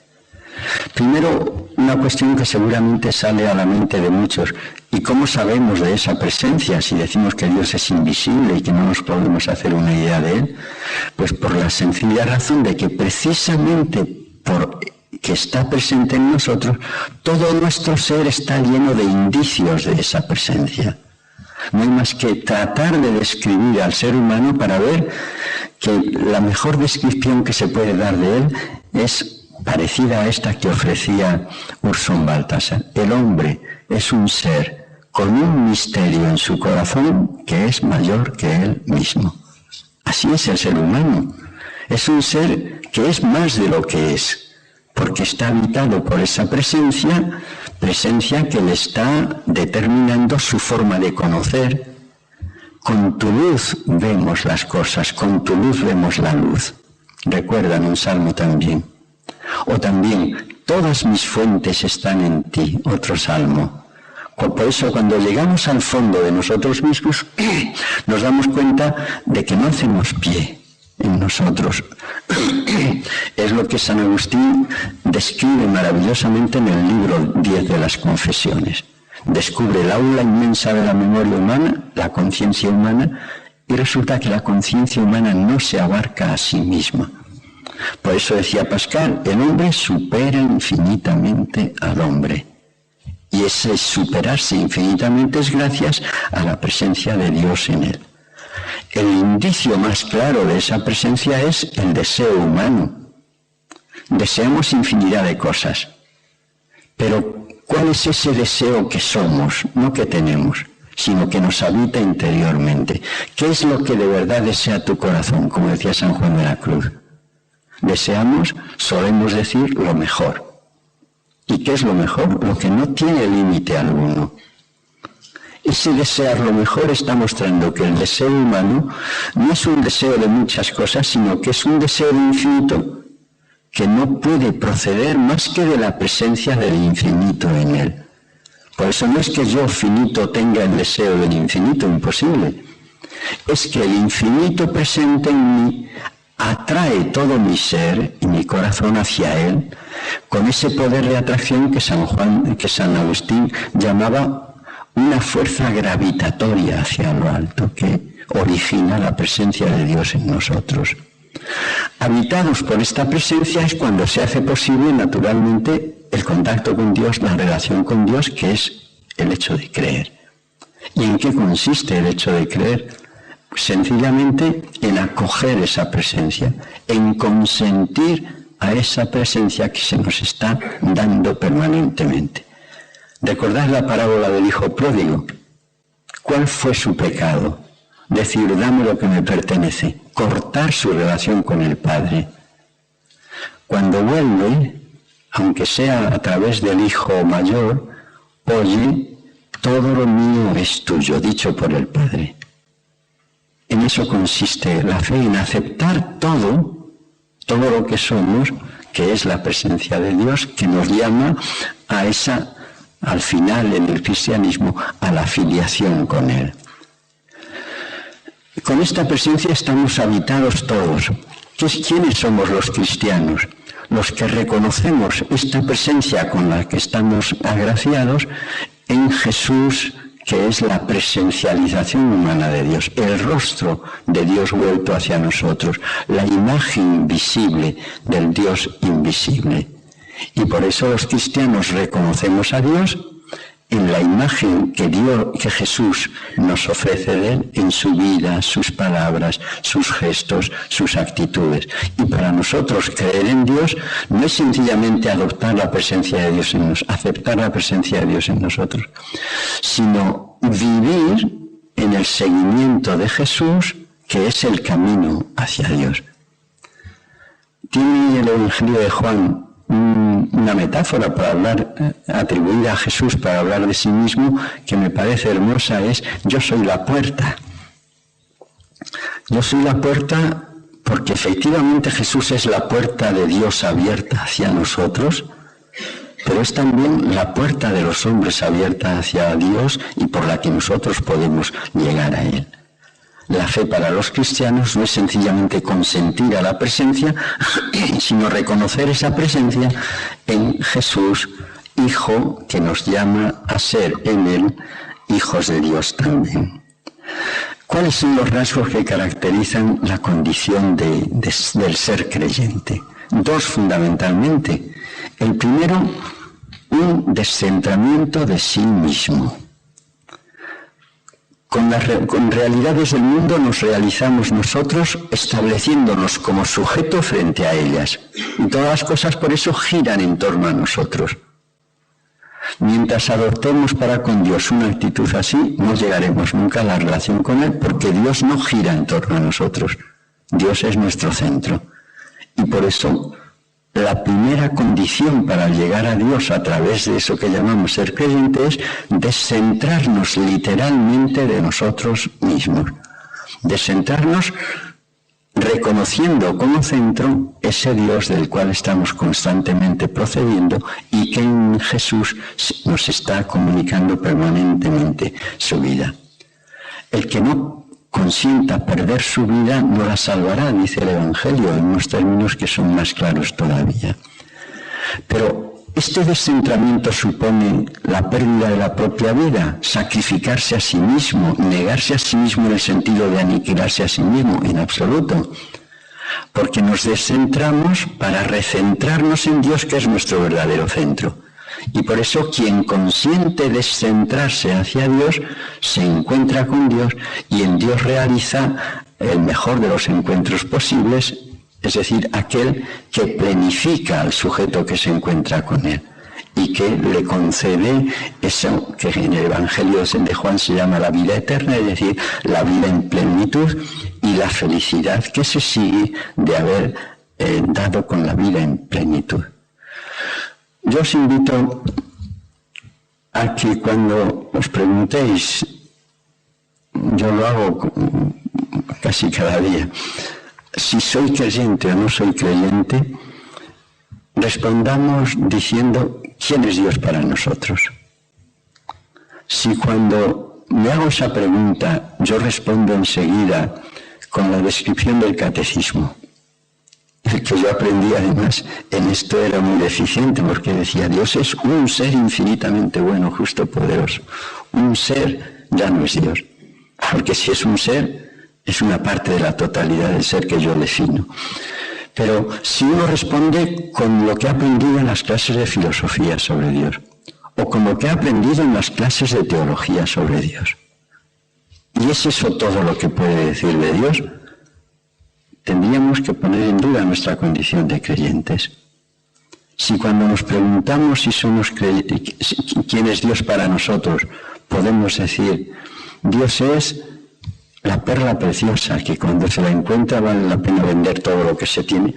S2: Primero, una cuestión que seguramente sale a la mente de muchos. ¿Y cómo sabemos de esa presencia si decimos que Dios es invisible y que no nos podemos hacer una idea de Él? Pues por la sencilla razón de que precisamente porque está presente en nosotros, todo nuestro ser está lleno de indicios de esa presencia. No hay más que tratar de describir al ser humano para ver que la mejor descripción que se puede dar de él es parecida a esta que ofrecía Urson Baltasar. El hombre es un ser con un misterio en su corazón que es mayor que él mismo. Así es el ser humano. Es un ser que es más de lo que es, porque está habitado por esa presencia que le está determinando su forma de conocer. Con tu luz vemos las cosas, con tu luz vemos la luz. Recuerdan un salmo también. O también, todas mis fuentes están en ti, otro salmo. Por eso cuando llegamos al fondo de nosotros mismos, nos damos cuenta de que no hacemos pie en nosotros. Es lo que San Agustín describe maravillosamente en el libro 10 de las Confesiones. Descubre el aula inmensa de la memoria humana, la conciencia humana, y resulta que la conciencia humana no se abarca a sí misma. Por eso decía Pascal, el hombre supera infinitamente al hombre. Y ese superarse infinitamente es gracias a la presencia de Dios en él. El indicio más claro de esa presencia es el deseo humano. Deseamos infinidad de cosas. Pero, ¿cuál es ese deseo que somos, no que tenemos, sino que nos habita interiormente? ¿Qué es lo que de verdad desea tu corazón, como decía San Juan de la Cruz? Deseamos, solemos decir, lo mejor. ¿Y qué es lo mejor? Lo que no tiene límite alguno. Ese desear lo mejor está mostrando que el deseo humano no es un deseo de muchas cosas, sino que es un deseo infinito que no puede proceder más que de la presencia del infinito en él. Por eso no es que yo, finito, tenga el deseo del infinito, imposible. Es que el infinito presente en mí atrae todo mi ser y mi corazón hacia él con ese poder de atracción que San Agustín llamaba una fuerza gravitatoria hacia lo alto que origina la presencia de Dios en nosotros. Habitados por esta presencia es cuando se hace posible naturalmente el contacto con Dios, la relación con Dios, que es el hecho de creer. ¿Y en qué consiste el hecho de creer? Pues sencillamente en acoger esa presencia, en consentir a esa presencia que se nos está dando permanentemente. Recordad la parábola del hijo pródigo. ¿Cuál fue su pecado? Decir, dame lo que me pertenece, cortar su relación con el Padre. Cuando vuelve, aunque sea a través del hijo mayor, oye, todo lo mío es tuyo, dicho por el Padre. En eso consiste la fe, en aceptar todo lo que somos, que es la presencia de Dios, que nos llama a esa, al final en el cristianismo, a la filiación con Él. Con esta presencia estamos habitados todos. ¿Quiénes somos los cristianos? Los que reconocemos esta presencia con la que estamos agraciados en Jesús, que es la presencialización humana de Dios, el rostro de Dios vuelto hacia nosotros, la imagen visible del Dios invisible. Y por eso los cristianos reconocemos a Dios en la imagen que Jesús nos ofrece de Él en su vida, sus palabras, sus gestos, sus actitudes. Y para nosotros creer en Dios no es sencillamente adoptar la presencia de Dios en nosotros, aceptar la presencia de Dios en nosotros, sino vivir en el seguimiento de Jesús, que es el camino hacia Dios. Tiene el Evangelio de Juan una metáfora para hablar, atribuida a Jesús para hablar de sí mismo, que me parece hermosa, es: yo soy la puerta. Yo soy la puerta porque efectivamente Jesús es la puerta de Dios abierta hacia nosotros, pero es también la puerta de los hombres abierta hacia Dios y por la que nosotros podemos llegar a Él. La fe para los cristianos no es sencillamente consentir a la presencia, sino reconocer esa presencia en Jesús, Hijo, que nos llama a ser en Él hijos de Dios también. ¿Cuáles son los rasgos que caracterizan la condición del ser creyente? Dos fundamentalmente. El primero, un descentramiento de sí mismo. Con realidades del mundo nos realizamos nosotros estableciéndonos como sujeto frente a ellas. Y todas las cosas por eso giran en torno a nosotros. Mientras adoptemos para con Dios una actitud así, no llegaremos nunca a la relación con Él, porque Dios no gira en torno a nosotros. Dios es nuestro centro. Y por eso la primera condición para llegar a Dios a través de eso que llamamos ser creyente es descentrarnos literalmente de nosotros mismos. Descentrarnos reconociendo como centro ese Dios del cual estamos constantemente procediendo y que en Jesús nos está comunicando permanentemente su vida. El que no consienta perder su vida no la salvará, dice el Evangelio, en unos términos que son más claros todavía. Pero este descentramiento supone la pérdida de la propia vida, sacrificarse a sí mismo, negarse a sí mismo en el sentido de aniquilarse a sí mismo, en absoluto. Porque nos descentramos para recentrarnos en Dios, que es nuestro verdadero centro. Y por eso quien consiente descentrarse hacia Dios se encuentra con Dios y en Dios realiza el mejor de los encuentros posibles, es decir, aquel que plenifica al sujeto que se encuentra con Él y que le concede eso que en el Evangelio de Juan se llama la vida eterna, es decir, la vida en plenitud y la felicidad que se sigue de haber dado con la vida en plenitud. Yo os invito a que cuando os preguntéis, yo lo hago casi cada día, si soy creyente o no soy creyente, respondamos diciendo quién es Dios para nosotros. Si cuando me hago esa pregunta yo respondo enseguida con la descripción del catecismo, el que yo aprendí además en esto era muy deficiente, porque decía Dios es un ser infinitamente bueno, justo, poderoso. Un ser ya no es Dios, porque si es un ser es una parte de la totalidad del ser que yo defino. Pero si uno responde con lo que ha aprendido en las clases de filosofía sobre Dios, o con lo que ha aprendido en las clases de teología sobre Dios, y es eso todo lo que puede decir de Dios, tendríamos que poner en duda nuestra condición de creyentes. Si cuando nos preguntamos si somos quién es Dios para nosotros, podemos decir, Dios es la perla preciosa, que cuando se la encuentra vale la pena vender todo lo que se tiene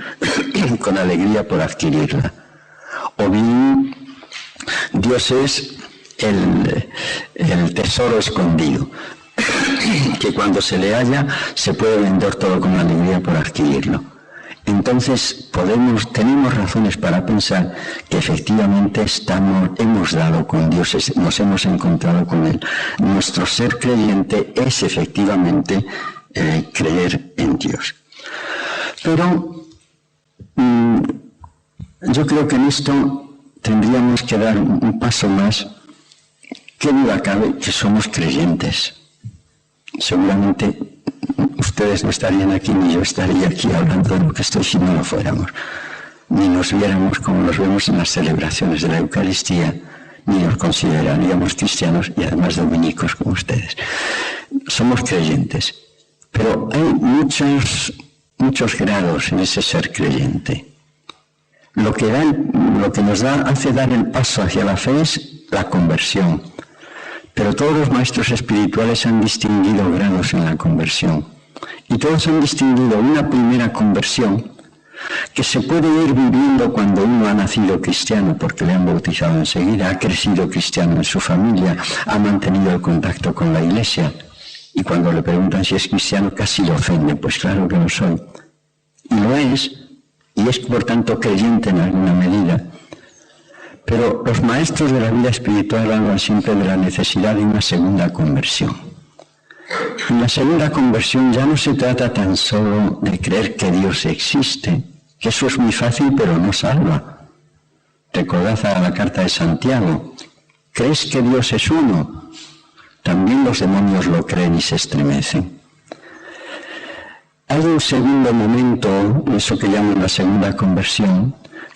S2: con alegría por adquirirla. O bien, Dios es el tesoro escondido, que cuando se le halla se puede vender todo con alegría por adquirirlo. Entonces tenemos razones para pensar que efectivamente hemos dado con Dios, nos hemos encontrado con Él. Nuestro ser creyente es efectivamente creer en Dios. Pero yo creo que en esto tendríamos que dar un paso más. ¿Qué duda cabe que somos creyentes? Seguramente ustedes no estarían aquí ni yo estaría aquí hablando de lo que estoy si no lo fuéramos. Ni nos viéramos como nos vemos en las celebraciones de la Eucaristía, ni nos consideraríamos cristianos y además dominicos como ustedes. Somos creyentes, pero hay muchos grados en ese ser creyente. Lo que nos hace dar el paso hacia la fe es la conversión. Pero todos los maestros espirituales han distinguido grados en la conversión. Y todos han distinguido una primera conversión que se puede ir viviendo cuando uno ha nacido cristiano, porque le han bautizado enseguida, ha crecido cristiano en su familia, ha mantenido el contacto con la Iglesia. Y cuando le preguntan si es cristiano, casi lo ofende. Pues claro que lo soy. Y lo es, y es por tanto creyente en alguna medida. Pero los maestros de la vida espiritual hablan siempre de la necesidad de una segunda conversión. En la segunda conversión ya no se trata tan solo de creer que Dios existe, que eso es muy fácil pero no salva. Recordad a la carta de Santiago, ¿crees que Dios es uno? También los demonios lo creen y se estremecen. Hay un segundo momento, eso que llaman la segunda conversión,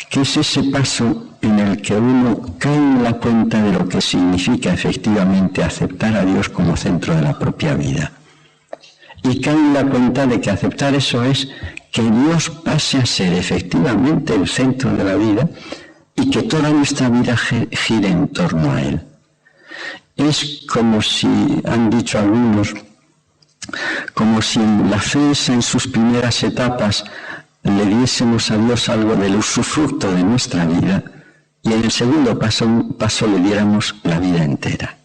S2: que es ese paso en el que uno cae en la cuenta de lo que significa efectivamente aceptar a Dios como centro de la propia vida. Y cae en la cuenta de que aceptar eso es que Dios pase a ser efectivamente el centro de la vida y que toda nuestra vida gire en torno a Él. Es como si, han dicho algunos, como si la fe en sus primeras etapas le diésemos a Dios algo del usufructo de nuestra vida y en el segundo paso le diéramos la vida entera.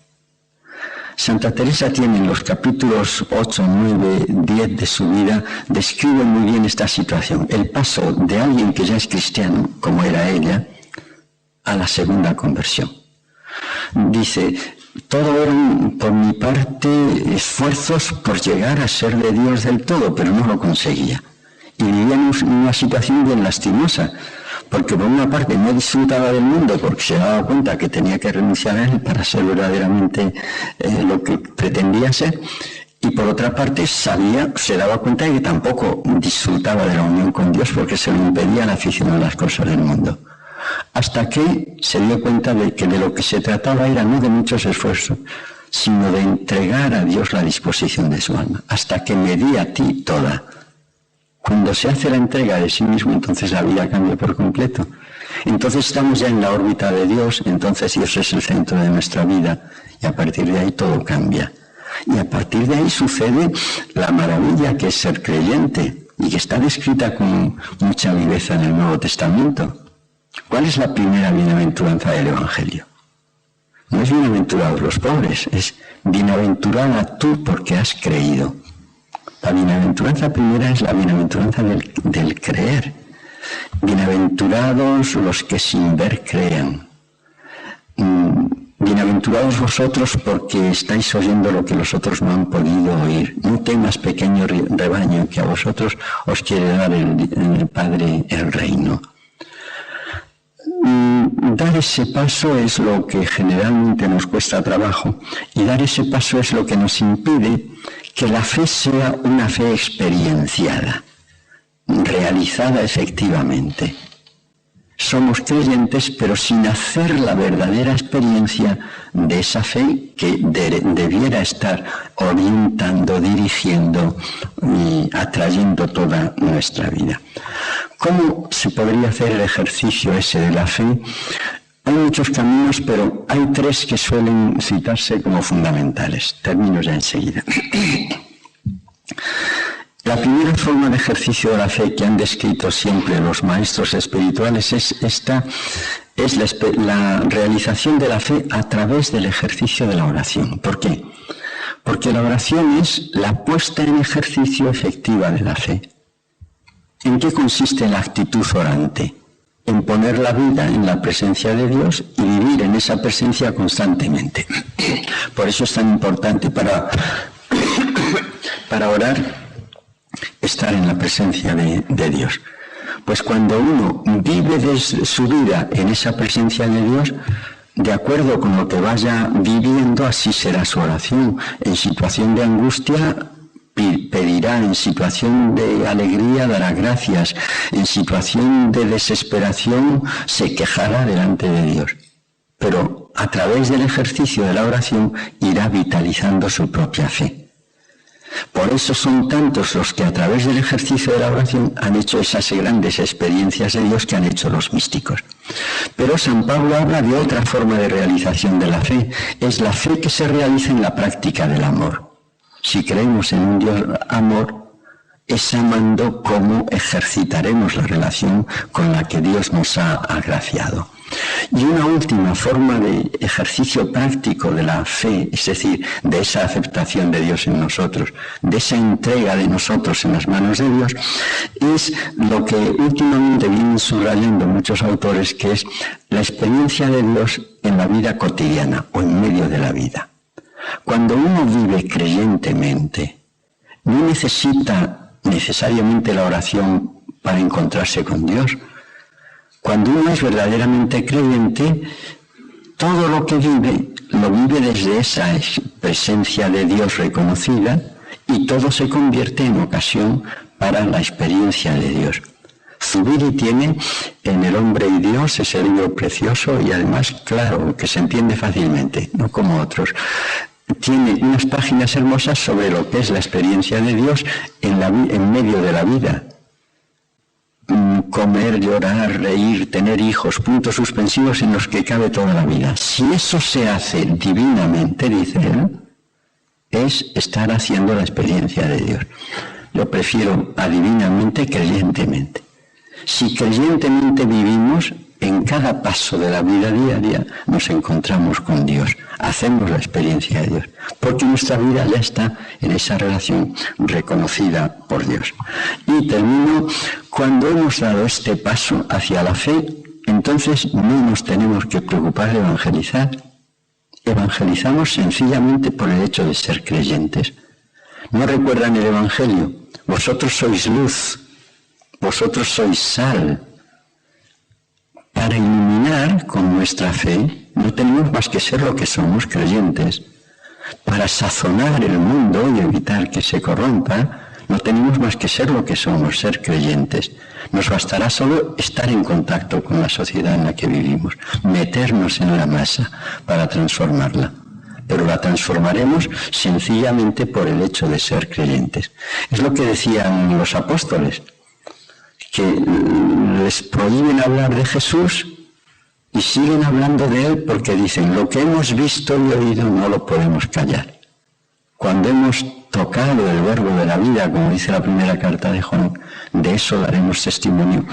S2: Santa Teresa tiene en los capítulos 8, 9, 10 de su vida, describe muy bien esta situación, el paso de alguien que ya es cristiano, como era ella, a la segunda conversión. Dice, todo eran por mi parte esfuerzos por llegar a ser de Dios del todo, pero no lo conseguía. Y vivíamos en una situación bien lastimosa, porque por una parte no disfrutaba del mundo porque se daba cuenta que tenía que renunciar a él para ser verdaderamente lo que pretendía ser, y por otra parte se daba cuenta de que tampoco disfrutaba de la unión con Dios porque se le impedía la afición a las cosas del mundo. Hasta que se dio cuenta de que de lo que se trataba era no de muchos esfuerzos, sino de entregar a Dios la disposición de su alma, hasta que me di a ti toda. Cuando se hace la entrega de sí mismo, entonces la vida cambia por completo. Entonces estamos ya en la órbita de Dios, entonces Dios es el centro de nuestra vida, y a partir de ahí todo cambia. Y a partir de ahí sucede la maravilla que es ser creyente, y que está descrita con mucha viveza en el Nuevo Testamento. ¿Cuál es la primera bienaventuranza del Evangelio? No es bienaventurados los pobres, es bienaventurada tú porque has creído. La bienaventuranza primera es la bienaventuranza del creer. Bienaventurados los que sin ver crean. Bienaventurados vosotros porque estáis oyendo lo que los otros no han podido oír. No temas, pequeño rebaño, que a vosotros os quiere dar el Padre el reino. Dar ese paso es lo que generalmente nos cuesta trabajo, y dar ese paso es lo que nos impide que la fe sea una fe experienciada, realizada efectivamente. Somos creyentes, pero sin hacer la verdadera experiencia de esa fe que debiera estar orientando, dirigiendo y atrayendo toda nuestra vida. ¿Cómo se podría hacer el ejercicio ese de la fe? Hay muchos caminos, pero hay tres que suelen citarse como fundamentales. Termino ya enseguida. La primera forma de ejercicio de la fe que han descrito siempre los maestros espirituales es la realización de la fe a través del ejercicio de la oración. ¿Por qué? Porque la oración es la puesta en ejercicio efectiva de la fe. ¿En qué consiste la actitud orante? En poner la vida en la presencia de Dios y vivir en esa presencia constantemente. Por eso es tan importante para orar estar en la presencia de Dios. Pues cuando uno vive su vida en esa presencia de Dios, de acuerdo con lo que vaya viviendo, así será su oración. En situación de angustia pedirá, en situación de alegría dará gracias, en situación de desesperación se quejará delante de Dios. Pero a través del ejercicio de la oración irá vitalizando su propia fe. Por eso son tantos los que a través del ejercicio de la oración han hecho esas grandes experiencias de Dios que han hecho los místicos. Pero San Pablo habla de otra forma de realización de la fe. Es la fe que se realiza en la práctica del amor. Si creemos en un Dios amor, es amando cómo ejercitaremos la relación con la que Dios nos ha agraciado. Y una última forma de ejercicio práctico de la fe, es decir, de esa aceptación de Dios en nosotros, de esa entrega de nosotros en las manos de Dios, es lo que últimamente vienen subrayando muchos autores, que es la experiencia de Dios en la vida cotidiana o en medio de la vida. Cuando uno vive creyentemente, no necesita necesariamente la oración para encontrarse con Dios. Cuando uno es verdaderamente creyente, todo lo que vive, lo vive desde esa presencia de Dios reconocida, y todo se convierte en ocasión para la experiencia de Dios. Zubiri tiene en El hombre y Dios ese libro precioso y además claro, que se entiende fácilmente, no como otros. Tiene unas páginas hermosas sobre lo que es la experiencia de Dios en medio de la vida. Comer, llorar, reír, tener hijos, puntos suspensivos en los que cabe toda la vida. Si eso se hace divinamente, dice él, es estar haciendo la experiencia de Dios. Yo prefiero a divinamente creyentemente. Si creyentemente vivimos, en cada paso de la vida diaria nos encontramos con Dios, hacemos la experiencia de Dios, porque nuestra vida ya está en esa relación reconocida por Dios. Y termino, cuando hemos dado este paso hacia la fe, entonces no nos tenemos que preocupar de evangelizar. Evangelizamos sencillamente por el hecho de ser creyentes. ¿No recuerdan el Evangelio? Vosotros sois luz, vosotros sois sal. Para iluminar con nuestra fe no tenemos más que ser lo que somos, creyentes. Para sazonar el mundo y evitar que se corrompa, no tenemos más que ser lo que somos, ser creyentes. Nos bastará solo estar en contacto con la sociedad en la que vivimos, meternos en la masa para transformarla. Pero la transformaremos sencillamente por el hecho de ser creyentes. Es lo que decían los apóstoles, que les prohíben hablar de Jesús y siguen hablando de Él porque dicen, lo que hemos visto y oído no lo podemos callar. Cuando hemos tocado el verbo de la vida, como dice la primera carta de Juan, de eso daremos testimonio,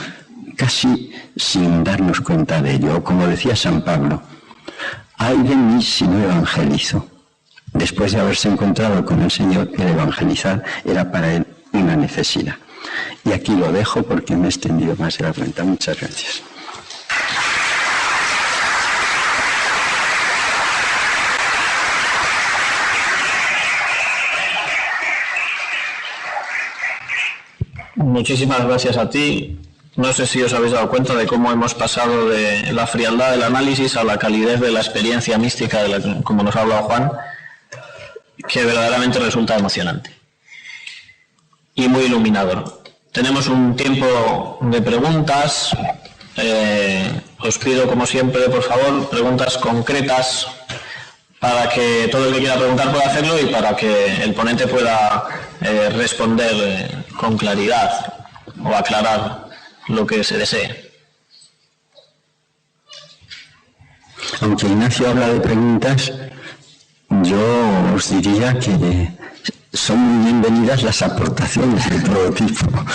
S2: casi sin darnos cuenta de ello. O como decía San Pablo, ay de mí si no evangelizo. Después de haberse encontrado con el Señor, el evangelizar era para él una necesidad. Y aquí lo dejo porque me he extendido más de la cuenta. Muchas gracias.
S1: Muchísimas gracias a ti. No sé si os habéis dado cuenta de cómo hemos pasado de la frialdad del análisis a la calidez de la experiencia mística, como nos ha hablado Juan, que verdaderamente resulta emocionante y muy iluminador. Tenemos un tiempo de preguntas. Os pido, como siempre, por favor, preguntas concretas para que todo el que quiera preguntar pueda hacerlo y para que el ponente pueda responder con claridad o aclarar lo que se desee.
S2: Aunque Ignacio habla de preguntas, yo os diría que son muy bienvenidas las aportaciones de todo tipo.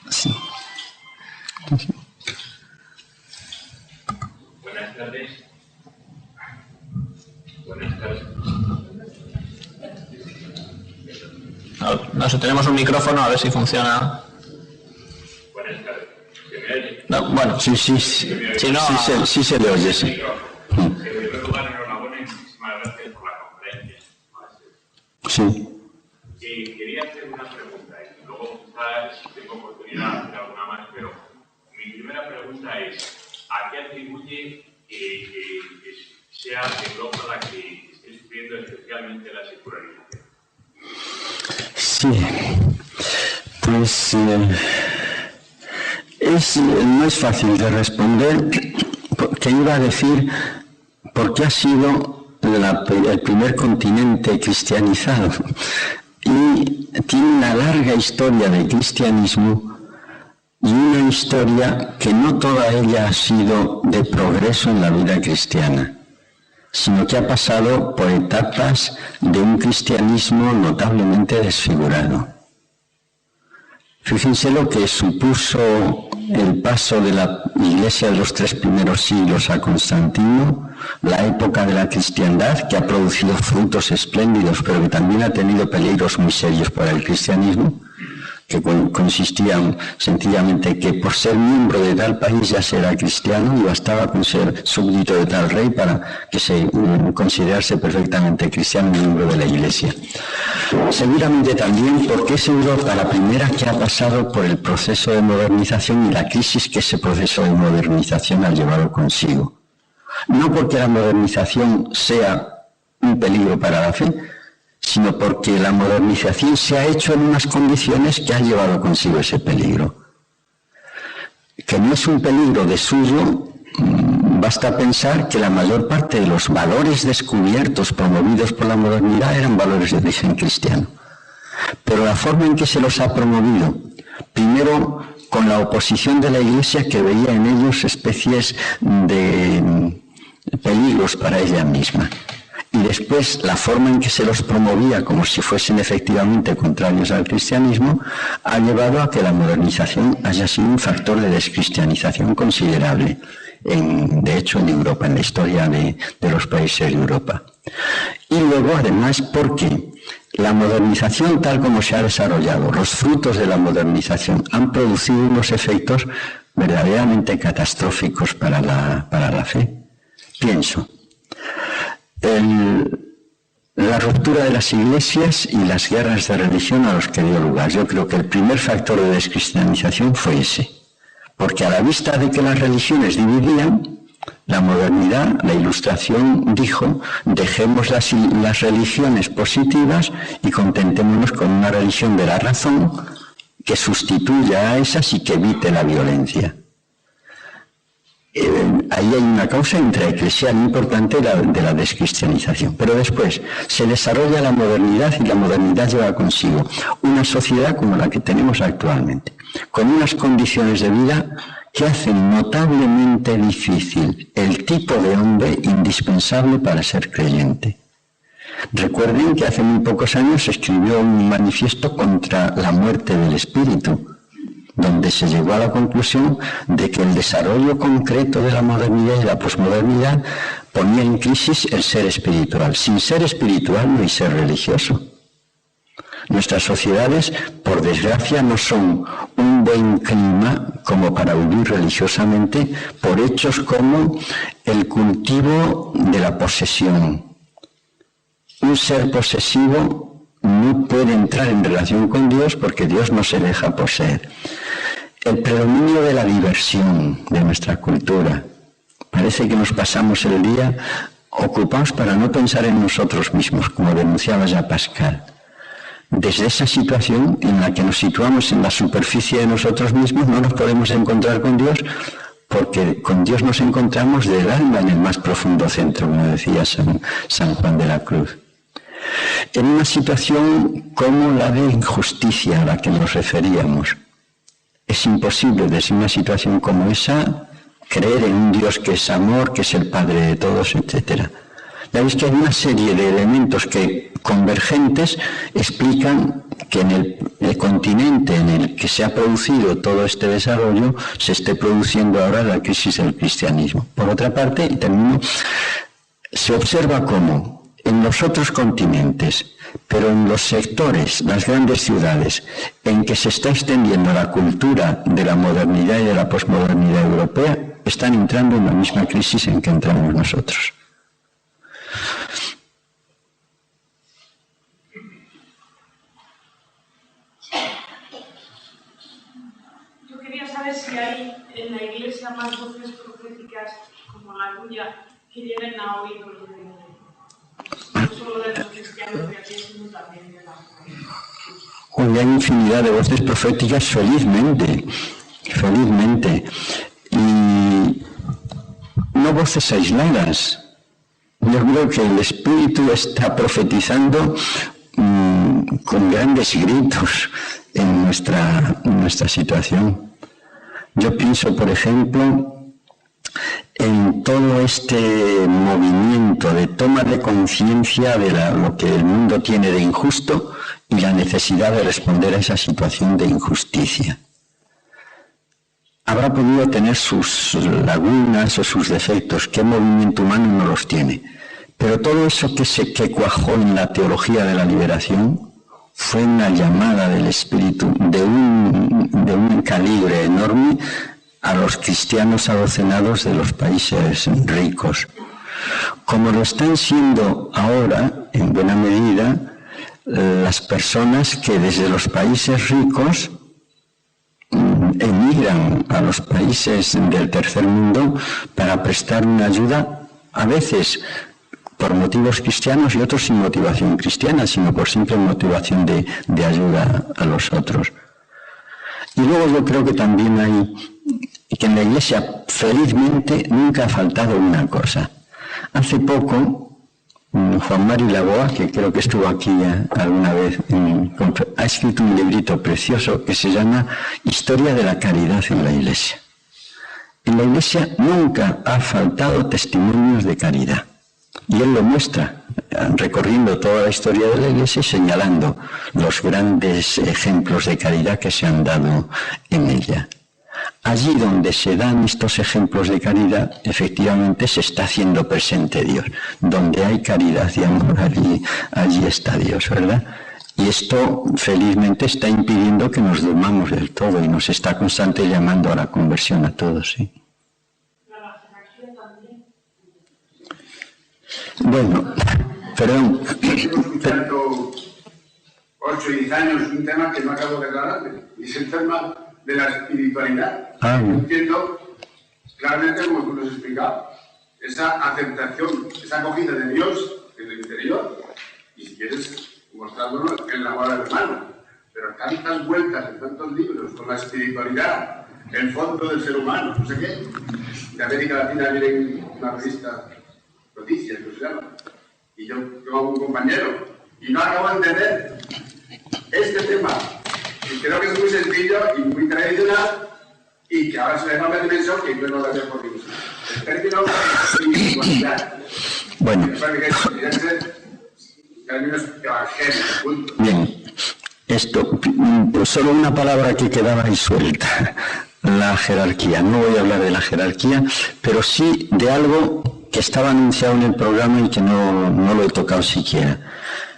S2: Sí.
S3: Buenas tardes. Buenas tardes.
S1: No sé, tenemos un micrófono, a ver si funciona.
S3: Buenas tardes. ¿Se me oye?
S1: No, bueno,
S2: Sí,
S1: si no,
S2: sí se le oye, sí.
S3: En primer lugar, enhorabuena y muchísimas gracias por la conferencia.
S2: Sí.
S3: Quería hacer una pregunta y luego quizás si tengo oportunidad de hacer alguna más, pero mi primera pregunta es, ¿a qué atribuye que sea Europa la que esté sufriendo especialmente la secularización?
S2: Sí, pues no es fácil de responder, porque iba a decir por qué ha sido el primer continente cristianizado y tiene una larga historia de cristianismo y una historia que no toda ella ha sido de progreso en la vida cristiana, sino que ha pasado por etapas de un cristianismo notablemente desfigurado. Fíjense lo que supuso el paso de la Iglesia de los 3 primeros siglos a Constantino, la época de la cristiandad, que ha producido frutos espléndidos, pero que también ha tenido peligros muy serios para el cristianismo, que consistían sencillamente que por ser miembro de tal país ya se era cristiano y bastaba con ser súbdito de tal rey para que se considerase perfectamente cristiano y miembro de la Iglesia. Seguramente también porque es Europa la primera que ha pasado por el proceso de modernización y la crisis que ese proceso de modernización ha llevado consigo. No porque la modernización sea un peligro para la fe, sino porque la modernización se ha hecho en unas condiciones que han llevado consigo ese peligro. Que no es un peligro de suyo, basta pensar que la mayor parte de los valores descubiertos, promovidos por la modernidad, eran valores de origen cristiano. Pero la forma en que se los ha promovido, primero con la oposición de la Iglesia, que veía en ellos especies de peligros para ella misma, y después la forma en que se los promovía como si fuesen efectivamente contrarios al cristianismo, ha llevado a que la modernización haya sido un factor de descristianización considerable, de hecho en Europa, en la historia de los países de Europa. Y luego además porque la modernización tal como se ha desarrollado, los frutos de la modernización han producido unos efectos verdaderamente catastróficos para la fe. Pienso, la ruptura de las iglesias y las guerras de religión a los que dio lugar. Yo creo que el primer factor de descristianización fue ese, porque a la vista de que las religiones dividían, la modernidad, la Ilustración dijo, dejemos las religiones positivas y contentémonos con una religión de la razón que sustituya a esas y que evite la violencia. Ahí hay una causa intraeclesial importante de la descristianización. Pero después se desarrolla la modernidad y la modernidad lleva consigo una sociedad como la que tenemos actualmente, con unas condiciones de vida que hacen notablemente difícil el tipo de hombre indispensable para ser creyente. Recuerden que hace muy pocos años se escribió un manifiesto contra la muerte del espíritu, donde donde se llegó a la conclusión de que el desarrollo concreto de la modernidad y la posmodernidad ponía en crisis el ser espiritual. Sin ser espiritual no hay ser religioso. Nuestras sociedades, por desgracia, no son un buen clima como para vivir religiosamente por hechos como el cultivo de la posesión. Un ser posesivo no puede entrar en relación con Dios porque Dios no se deja poseer. El predominio de la diversión de nuestra cultura. Parece que nos pasamos el día ocupados para no pensar en nosotros mismos, como denunciaba ya Pascal. Desde esa situación en la que nos situamos en la superficie de nosotros mismos, no nos podemos encontrar con Dios, porque con Dios nos encontramos del alma en el más profundo centro, como decía San Juan de la Cruz. En una situación como la de injusticia a la que nos referíamos, es imposible desde una situación como esa creer en un Dios que es amor, que es el Padre de todos, etc. Ya veis que hay una serie de elementos que, convergentes, explican que en el continente en el que se ha producido todo este desarrollo se esté produciendo ahora la crisis del cristianismo. Por otra parte, y termino, se observa cómo en los otros continentes, pero en los sectores, las grandes ciudades, en que se está extendiendo la cultura de la modernidad y de la posmodernidad europea, están entrando en la misma crisis en que entramos nosotros.
S4: Yo quería saber si hay en la Iglesia más voces proféticas como la tuya que lleguen a oídos no solo de los cristianos de aquí, sino también de la mujer.
S2: Hoy hay infinidad de voces proféticas, felizmente, y no voces aisladas. Yo creo que el Espíritu está profetizando con grandes gritos en nuestra situación. Yo pienso, por ejemplo, en todo este movimiento de toma de conciencia de lo que el mundo tiene de injusto y la necesidad de responder a esa situación de injusticia. Habrá podido tener sus lagunas o sus defectos, ¿qué movimiento humano no los tiene? Pero todo eso que cuajó en la teología de la liberación fue una llamada del Espíritu de un calibre enorme a los cristianos adocenados de los países ricos. Como lo están siendo ahora, en buena medida, las personas que desde los países ricos emigran a los países del tercer mundo para prestar una ayuda, a veces por motivos cristianos y otros sin motivación cristiana, sino por simple motivación de ayuda a los otros. Y luego yo creo que también hay, que en la Iglesia felizmente nunca ha faltado una cosa. Hace poco, Juan Mari Lagoa, que creo que estuvo aquí alguna vez, ha escrito un librito precioso que se llama Historia de la Caridad en la Iglesia. En la Iglesia nunca ha faltado testimonios de caridad. Y él lo muestra, recorriendo toda la historia de la Iglesia y señalando los grandes ejemplos de caridad que se han dado en ella. Allí donde se dan estos ejemplos de caridad, efectivamente se está haciendo presente Dios. Donde hay caridad y amor, allí está Dios, ¿verdad? Y esto, felizmente, está impidiendo que nos durmamos del todo y nos está constantemente llamando a la conversión a todos, ¿sí? Bueno, perdón.
S5: Llevo escuchando 8 y 10 años un tema que no acabo de aclararme, y es el tema de la espiritualidad. Yo entiendo claramente, como tú lo has explicado, esa aceptación, esa acogida de Dios en el interior, y si quieres mostrándolo en la obra de hermano. Pero tantas vueltas en tantos libros con la espiritualidad, el fondo del ser humano, no sé qué. De América Latina viene una revista Noticias, que se llama, y yo tengo un compañero, y no acabo de entender este tema, y creo que es muy sencillo y muy tradicional, y que ahora se le da una dimensión que yo no la veo por ningún sitio. El término espiritualidad.
S2: Bueno.
S5: Términos evangélicos, punto.
S2: Bien. Esto, solo una palabra que quedaba ahí suelta, la jerarquía. No voy a hablar de la jerarquía, pero sí de algo que estaba anunciado en el programa y que no lo he tocado siquiera.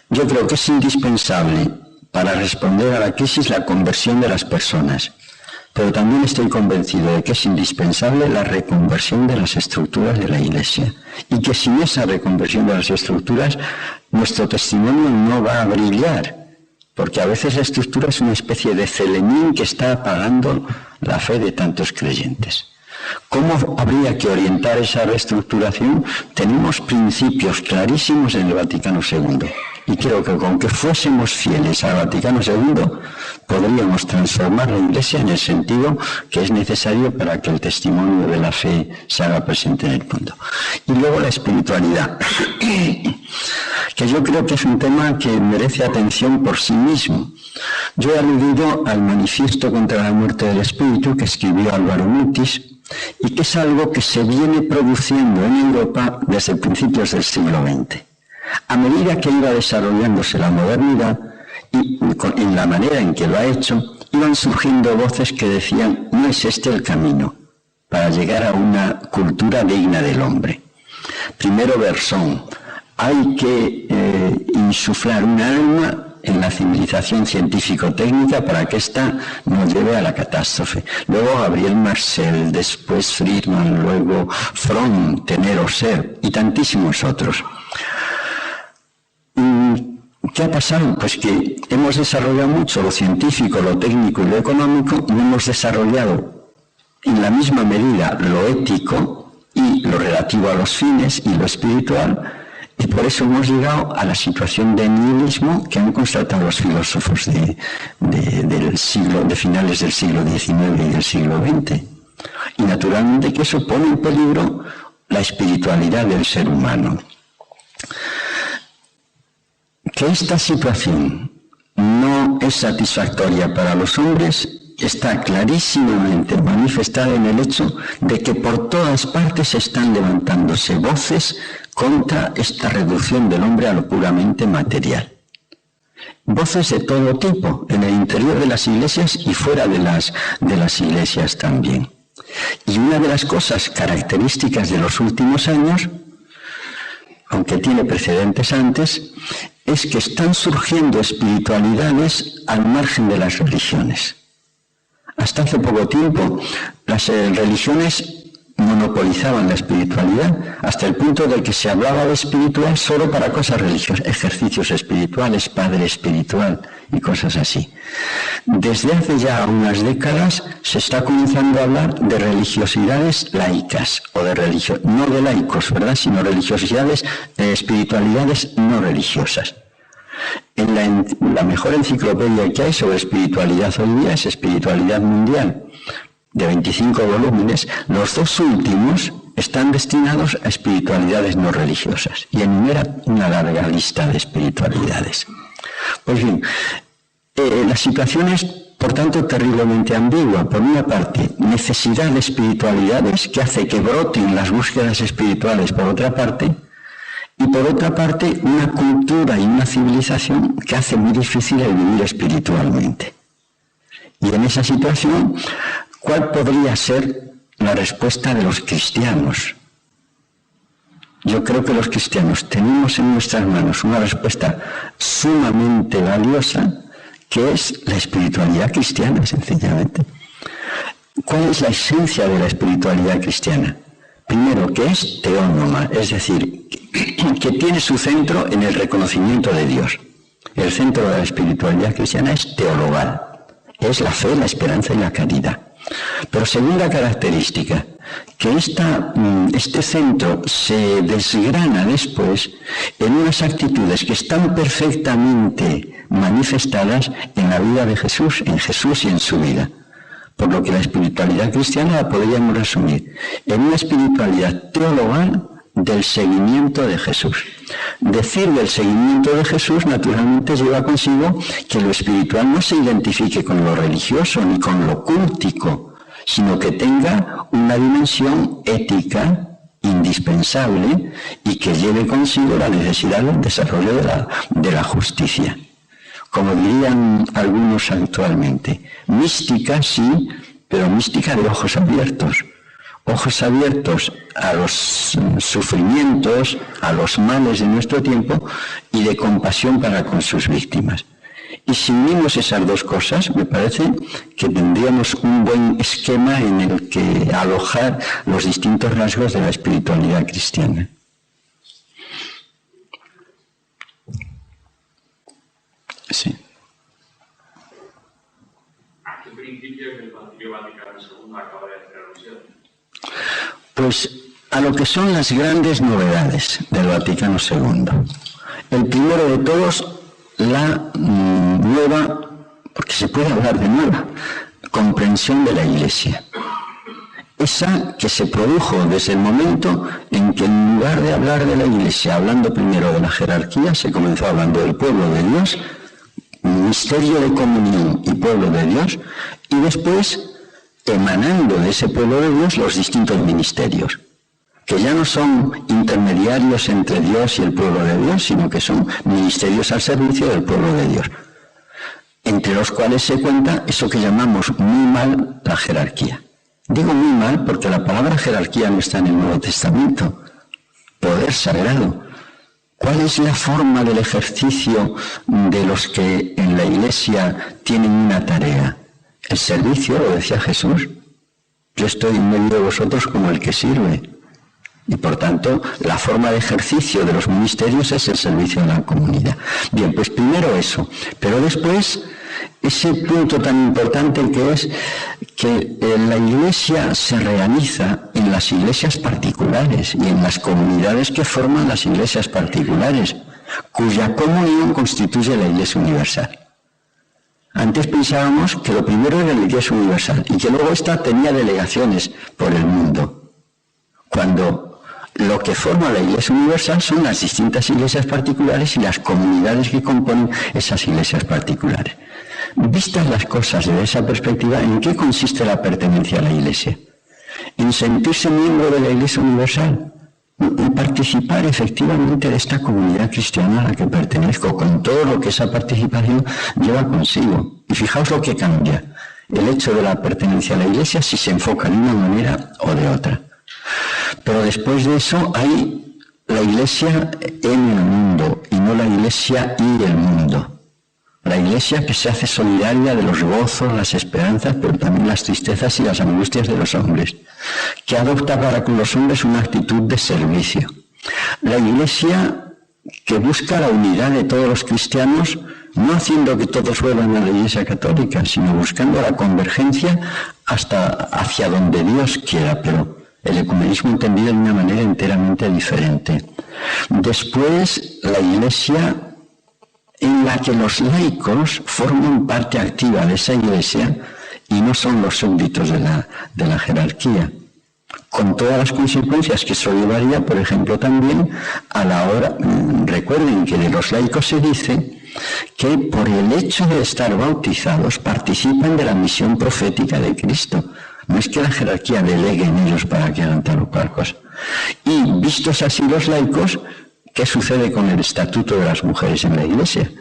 S2: Yo creo que es indispensable para responder a la crisis la conversión de las personas, pero también estoy convencido de que es indispensable la reconversión de las estructuras de la Iglesia y que sin esa reconversión de las estructuras nuestro testimonio no va a brillar. Porque a veces la estructura es una especie de celemín que está apagando la fe de tantos creyentes. ¿Cómo habría que orientar esa reestructuración? Tenemos principios clarísimos en el Vaticano II. Y creo que con que fuésemos fieles al Vaticano II, podríamos transformar la Iglesia en el sentido que es necesario para que el testimonio de la fe se haga presente en el mundo. Y luego la espiritualidad, que yo creo que es un tema que merece atención por sí mismo. Yo he aludido al manifiesto contra la muerte del espíritu que escribió Álvaro Mutis y que es algo que se viene produciendo en Europa desde principios del siglo XX. A medida que iba desarrollándose la modernidad y en la manera en que lo ha hecho, iban surgiendo voces que decían: no es este el camino para llegar a una cultura digna del hombre. Primero Bersón: hay que insuflar un alma en la civilización científico-técnica para que ésta nos lleve a la catástrofe. Luego Gabriel Marcel, después Friedman, luego Fromm, Tener o Ser y tantísimos otros. ¿Qué ha pasado? Pues que hemos desarrollado mucho lo científico, lo técnico y lo económico, y hemos desarrollado en la misma medida lo ético y lo relativo a los fines y lo espiritual, y por eso hemos llegado a la situación de nihilismo que han constatado los filósofos de finales del siglo XIX y del siglo XX. Y naturalmente que eso pone en peligro la espiritualidad del ser humano. Que esta situación no es satisfactoria para los hombres está clarísimamente manifestada en el hecho de que por todas partes están levantándose voces contra esta reducción del hombre a lo puramente material. Voces de todo tipo, en el interior de las iglesias y fuera de las iglesias también. Y una de las cosas características de los últimos años, aunque tiene precedentes antes, es que están surgiendo espiritualidades al margen de las religiones. Hasta hace poco tiempo, las religiones monopolizaban la espiritualidad, hasta el punto de que se hablaba de espiritual solo para cosas religiosas, ejercicios espirituales, padre espiritual y cosas así. Desde hace ya unas décadas se está comenzando a hablar de religiosidades laicas, o de no de laicos, ¿verdad?, sino religiosidades, espiritualidades no religiosas. En la mejor enciclopedia que hay sobre espiritualidad hoy día es Espiritualidad Mundial, de 25 volúmenes. Los dos últimos están destinados a espiritualidades no religiosas y enumera una larga lista de espiritualidades. Pues bien, la situación es, por tanto, terriblemente ambigua. Por una parte, necesidad de espiritualidades que hace que broten las búsquedas espirituales por otra parte, y por otra parte, una cultura y una civilización que hace muy difícil el vivir espiritualmente. Y en esa situación, ¿cuál podría ser la respuesta de los cristianos? Yo creo que los cristianos tenemos en nuestras manos una respuesta sumamente valiosa, que es la espiritualidad cristiana, sencillamente. ¿Cuál es la esencia de la espiritualidad cristiana? Primero, que es teónoma, es decir, que tiene su centro en el reconocimiento de Dios. El centro de la espiritualidad cristiana es teologal, es la fe, la esperanza y la caridad. Pero segunda característica, que este centro se desgrana después en unas actitudes que están perfectamente manifestadas en la vida de Jesús, en Jesús y en su vida. Por lo que la espiritualidad cristiana la podríamos resumir en una espiritualidad teologal del seguimiento de Jesús. Decir del seguimiento de Jesús naturalmente lleva consigo que lo espiritual no se identifique con lo religioso ni con lo cultico, sino que tenga una dimensión ética indispensable y que lleve consigo la necesidad del desarrollo de la justicia. como dirían algunos actualmente. Mística, sí, pero mística de ojos abiertos. Ojos abiertos a los sufrimientos, a los males de nuestro tiempo y de compasión para con sus víctimas. Y si unimos esas dos cosas, me parece que tendríamos un buen esquema en el que alojar los distintos rasgos de la espiritualidad cristiana. Sí.
S3: ¿A qué principios del Concilio Vaticano II acaba de hacer alusión?
S2: Pues a lo que son las grandes novedades del Vaticano II. El primero de todos, la nueva, porque se puede hablar de nueva, comprensión de la Iglesia. Esa que se produjo desde el momento en que en lugar de hablar de la Iglesia, hablando primero de la jerarquía, se comenzó hablando del pueblo de Dios, misterio de comunión y pueblo de Dios, y después emanando de ese pueblo de Dios los distintos ministerios, que ya no son intermediarios entre Dios y el pueblo de Dios, sino que son ministerios al servicio del pueblo de Dios, entre los cuales se cuenta eso que llamamos muy mal la jerarquía. Digo muy mal porque la palabra jerarquía no está en el Nuevo Testamento, poder sagrado. ¿Cuál es la forma del ejercicio de los que en la Iglesia tienen una tarea? El servicio, lo decía Jesús. Yo estoy en medio de vosotros como el que sirve. Y por tanto, la forma de ejercicio de los ministerios es el servicio a la comunidad. Bien, pues primero eso. Pero después, ese punto tan importante que es que la Iglesia se realiza en las iglesias particulares y en las comunidades que forman las iglesias particulares, cuya comunión constituye la Iglesia universal. Antes pensábamos que lo primero era la Iglesia universal y que luego esta tenía delegaciones por el mundo, cuando lo que forma la Iglesia universal son las distintas iglesias particulares y las comunidades que componen esas iglesias particulares. Vistas las cosas desde esa perspectiva, ¿en qué consiste la pertenencia a la Iglesia? En sentirse miembro de la Iglesia universal, en participar efectivamente de esta comunidad cristiana a la que pertenezco, con todo lo que esa participación lleva consigo. Y fijaos lo que cambia el hecho de la pertenencia a la Iglesia si se enfoca de una manera o de otra. Pero después de eso hay la Iglesia en el mundo y no la Iglesia y el mundo. La Iglesia que se hace solidaria de los gozos, las esperanzas, pero también las tristezas y las angustias de los hombres, que adopta para con los hombres una actitud de servicio. La Iglesia que busca la unidad de todos los cristianos, no haciendo que todos vuelvan a la Iglesia católica, sino buscando la convergencia hasta hacia donde Dios quiera, pero el ecumenismo entendido de una manera enteramente diferente. Después, la Iglesia en la que los laicos forman parte activa de esa Iglesia y no son los súbditos de la jerarquía, con todas las consecuencias que eso llevaría, por ejemplo, también a la hora, recuerden que de los laicos se dice que por el hecho de estar bautizados participan de la misión profética de Cristo. No es que la jerarquía delegue en ellos para que hagan tal o cual cosa. Y vistos así los laicos, ¿qué sucede con el estatuto de las mujeres en la Iglesia?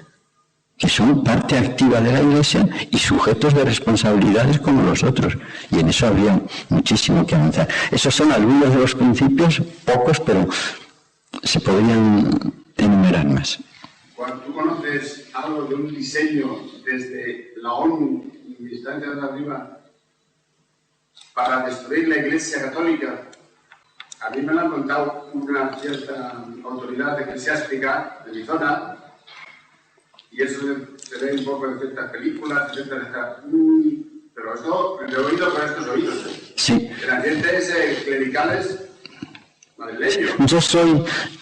S2: Que son parte activa de la Iglesia y sujetos de responsabilidades como los otros. Y en eso habría muchísimo que avanzar. Esos son algunos de los principios, pocos, pero se podrían enumerar más.
S5: Cuando tú conoces algo de un diseño desde la ONU, en instancias de arriba, para destruir la Iglesia Católica, a mí me lo han contado una cierta autoridad eclesiástica de mi zona, y eso se ve un poco en ciertas películas, etcétera. Pero esto lo he oído con estos oídos.
S2: Sí.
S5: En ambientes clericales madrileños.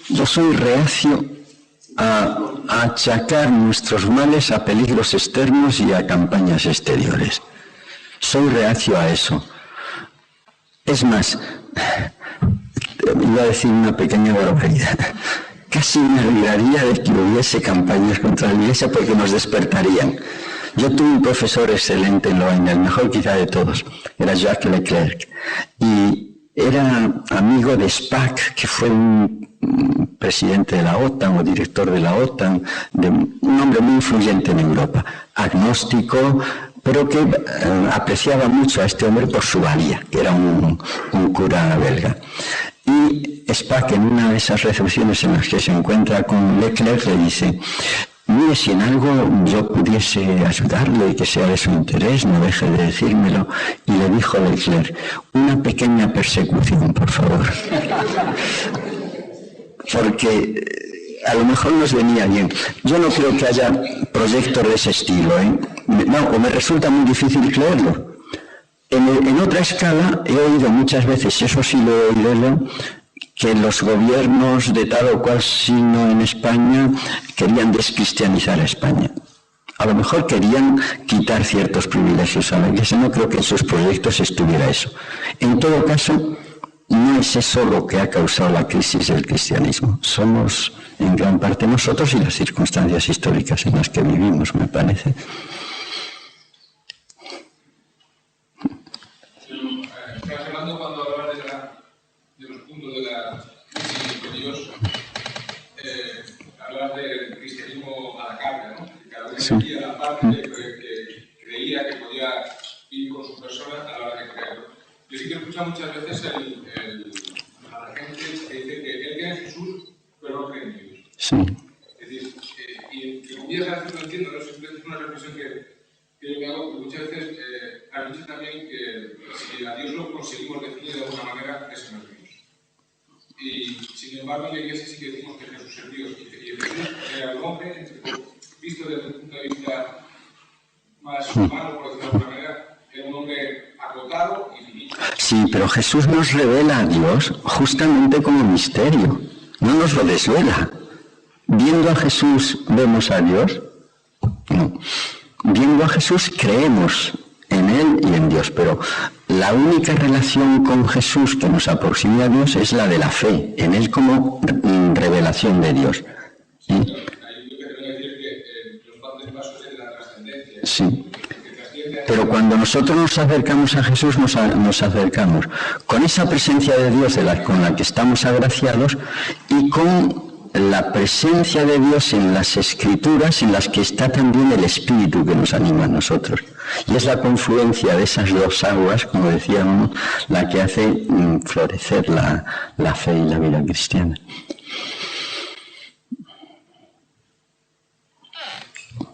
S2: Yo soy reacio a achacar nuestros males a peligros externos y a campañas exteriores. Soy reacio a eso. Es más, iba a decir una pequeña barbaridad. Casi me olvidaría de que hubiese campañas contra la Iglesia porque nos despertarían. Yo tuve un profesor excelente en Lovaina, el mejor quizá de todos, era Jacques Leclerc. Y era amigo de Spaak, que fue un presidente de la OTAN o director de la OTAN, un hombre muy influyente en Europa, agnóstico, pero que apreciaba mucho a este hombre por su valía, que era un cura belga. Y Spaak, en una de esas recepciones en las que se encuentra con Leclerc, le dice: mire, si en algo yo pudiese ayudarle y que sea de su interés, no deje de decírmelo. Y le dijo Leclerc: una pequeña persecución, por favor. Porque a lo mejor nos venía bien. Yo no creo que haya proyectos de ese estilo, ¿eh? No, o me resulta muy difícil creerlo. En otra escala he oído muchas veces, y eso sí lo he oído, que los gobiernos de tal o cual signo en España querían descristianizar a España. A lo mejor querían quitar ciertos privilegios a la Iglesia. No creo que en sus proyectos estuviera eso. En todo caso, no es eso lo que ha causado la crisis del cristianismo. Somos en gran parte nosotros y las circunstancias históricas en las que vivimos, me parece.
S6: Estabas hablando cuando hablabas de los puntos de la crisis de Dios, hablabas del cristianismo a la carga, ¿no? Que cada uno decía la parte que creía que podía ir con su persona a la hora de creerlo. Yo sí que he escuchado muchas veces a la gente que dice que él cree en Jesús, pero no cree en Dios.
S2: Sí.
S6: Es decir, y como ya sabes, lo entiendo, ¿no? Simplemente es una reflexión que yo me hago, porque muchas veces han dicho también que si a Dios lo conseguimos definir de alguna manera, ese no es Dios. Y sin embargo, en la Iglesia sí que decimos que Jesús es Dios. Y Jesús era el hombre, visto desde el punto de vista más humano, por decirlo de alguna manera, era un hombre acotado y finito.
S2: Sí, pero Jesús nos revela a Dios justamente como misterio. No nos lo desvela. Viendo a Jesús, ¿vemos a Dios? No. Viendo a Jesús, creemos en Él y en Dios, pero la única relación con Jesús que nos aproxima a Dios es la de la fe, en Él como revelación de Dios. ¿Sí?
S6: Ahí lo que te voy a decir es que los grandes pasos es la trascendencia.
S2: Sí. Pero cuando nosotros nos acercamos a Jesús, nos acercamos con esa presencia de Dios con la que estamos agraciados y con la presencia de Dios en las Escrituras, en las que está también el Espíritu que nos anima a nosotros. Y es la confluencia de esas dos aguas, como decíamos, la que hace florecer la fe y la vida cristiana.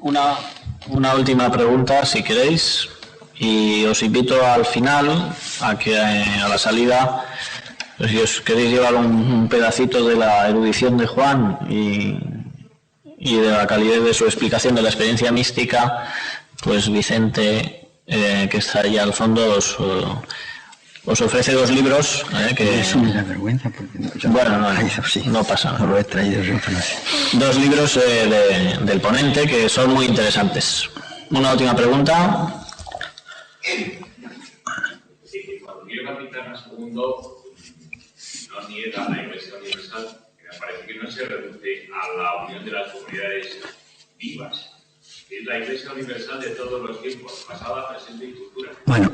S1: Una última pregunta, si queréis, y os invito al final a que a la salida, pues, si os queréis llevar un pedacito de la erudición de Juan y de la calidez de su explicación de la experiencia mística, pues Vicente, que está ahí al fondo, os ofrece dos libros que...
S2: Eso me da vergüenza porque
S1: bueno, no pasa nada.
S2: No lo he traído yo.
S1: Dos libros del ponente que son muy interesantes. Una última pregunta.
S3: Sí, cuando Pío Capitán II no niega la Iglesia Universal, me parece que no se reduce a la unión de las comunidades vivas. Es la Iglesia Universal de todos los tiempos, pasada, presente y futura.
S2: Bueno,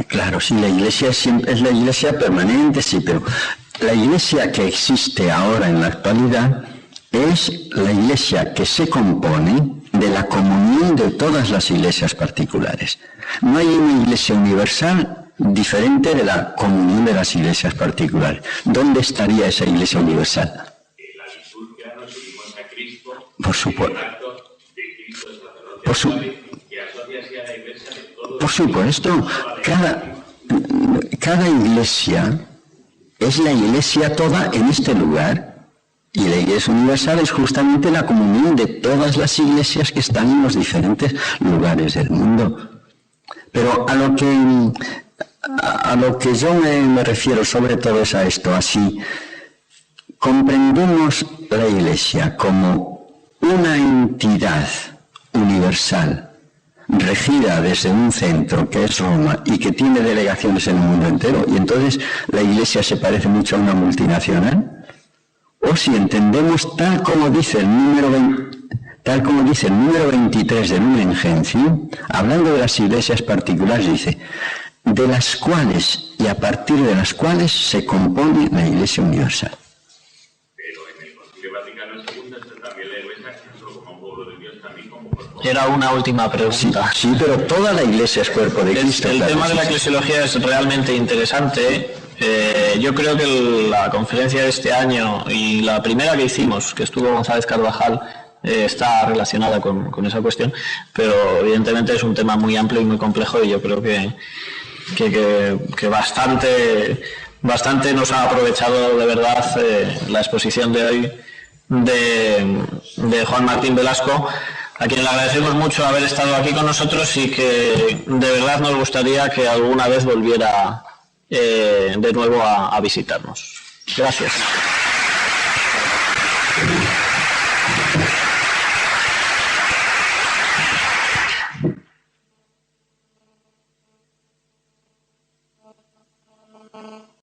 S2: claro, sí, la Iglesia es la Iglesia permanente, sí, pero la Iglesia que existe ahora en la actualidad es la Iglesia que se compone de la comunión de todas las iglesias particulares. No hay una Iglesia universal diferente de la comunión de las iglesias particulares. ¿Dónde estaría esa Iglesia universal?
S3: En la liturgia nos unimos a Cristo,
S2: por supuesto. Por supuesto, cada iglesia es la iglesia toda en este lugar, y la Iglesia Universal es justamente la comunión de todas las iglesias que están en los diferentes lugares del mundo. Pero a lo que yo me refiero sobre todo es a esto, así comprendemos la Iglesia como una entidad universal, regida desde un centro que es Roma y que tiene delegaciones en el mundo entero, y entonces la Iglesia se parece mucho a una multinacional. O si entendemos tal como dice el número 23 del Lumen Gentium, hablando de las iglesias particulares, dice: de las cuales y a partir de las cuales se compone la Iglesia Universal.
S3: Pero en el Concilio Vaticano II está también la Iglesia no solo como pueblo de Dios, también como cuerpo.
S1: Era una última pregunta.
S2: Sí, pero toda la Iglesia es cuerpo de Cristo.
S1: El tema de la eclesiología es realmente interesante. Yo creo que la conferencia de este año y la primera que hicimos, que estuvo González Carvajal, está relacionada con esa cuestión, pero evidentemente es un tema muy amplio y muy complejo, y yo creo que bastante nos ha aprovechado de verdad la exposición de hoy de Juan Martín Velasco, a quien le agradecemos mucho haber estado aquí con nosotros y que de verdad nos gustaría que alguna vez volviera de nuevo a visitarnos. Gracias.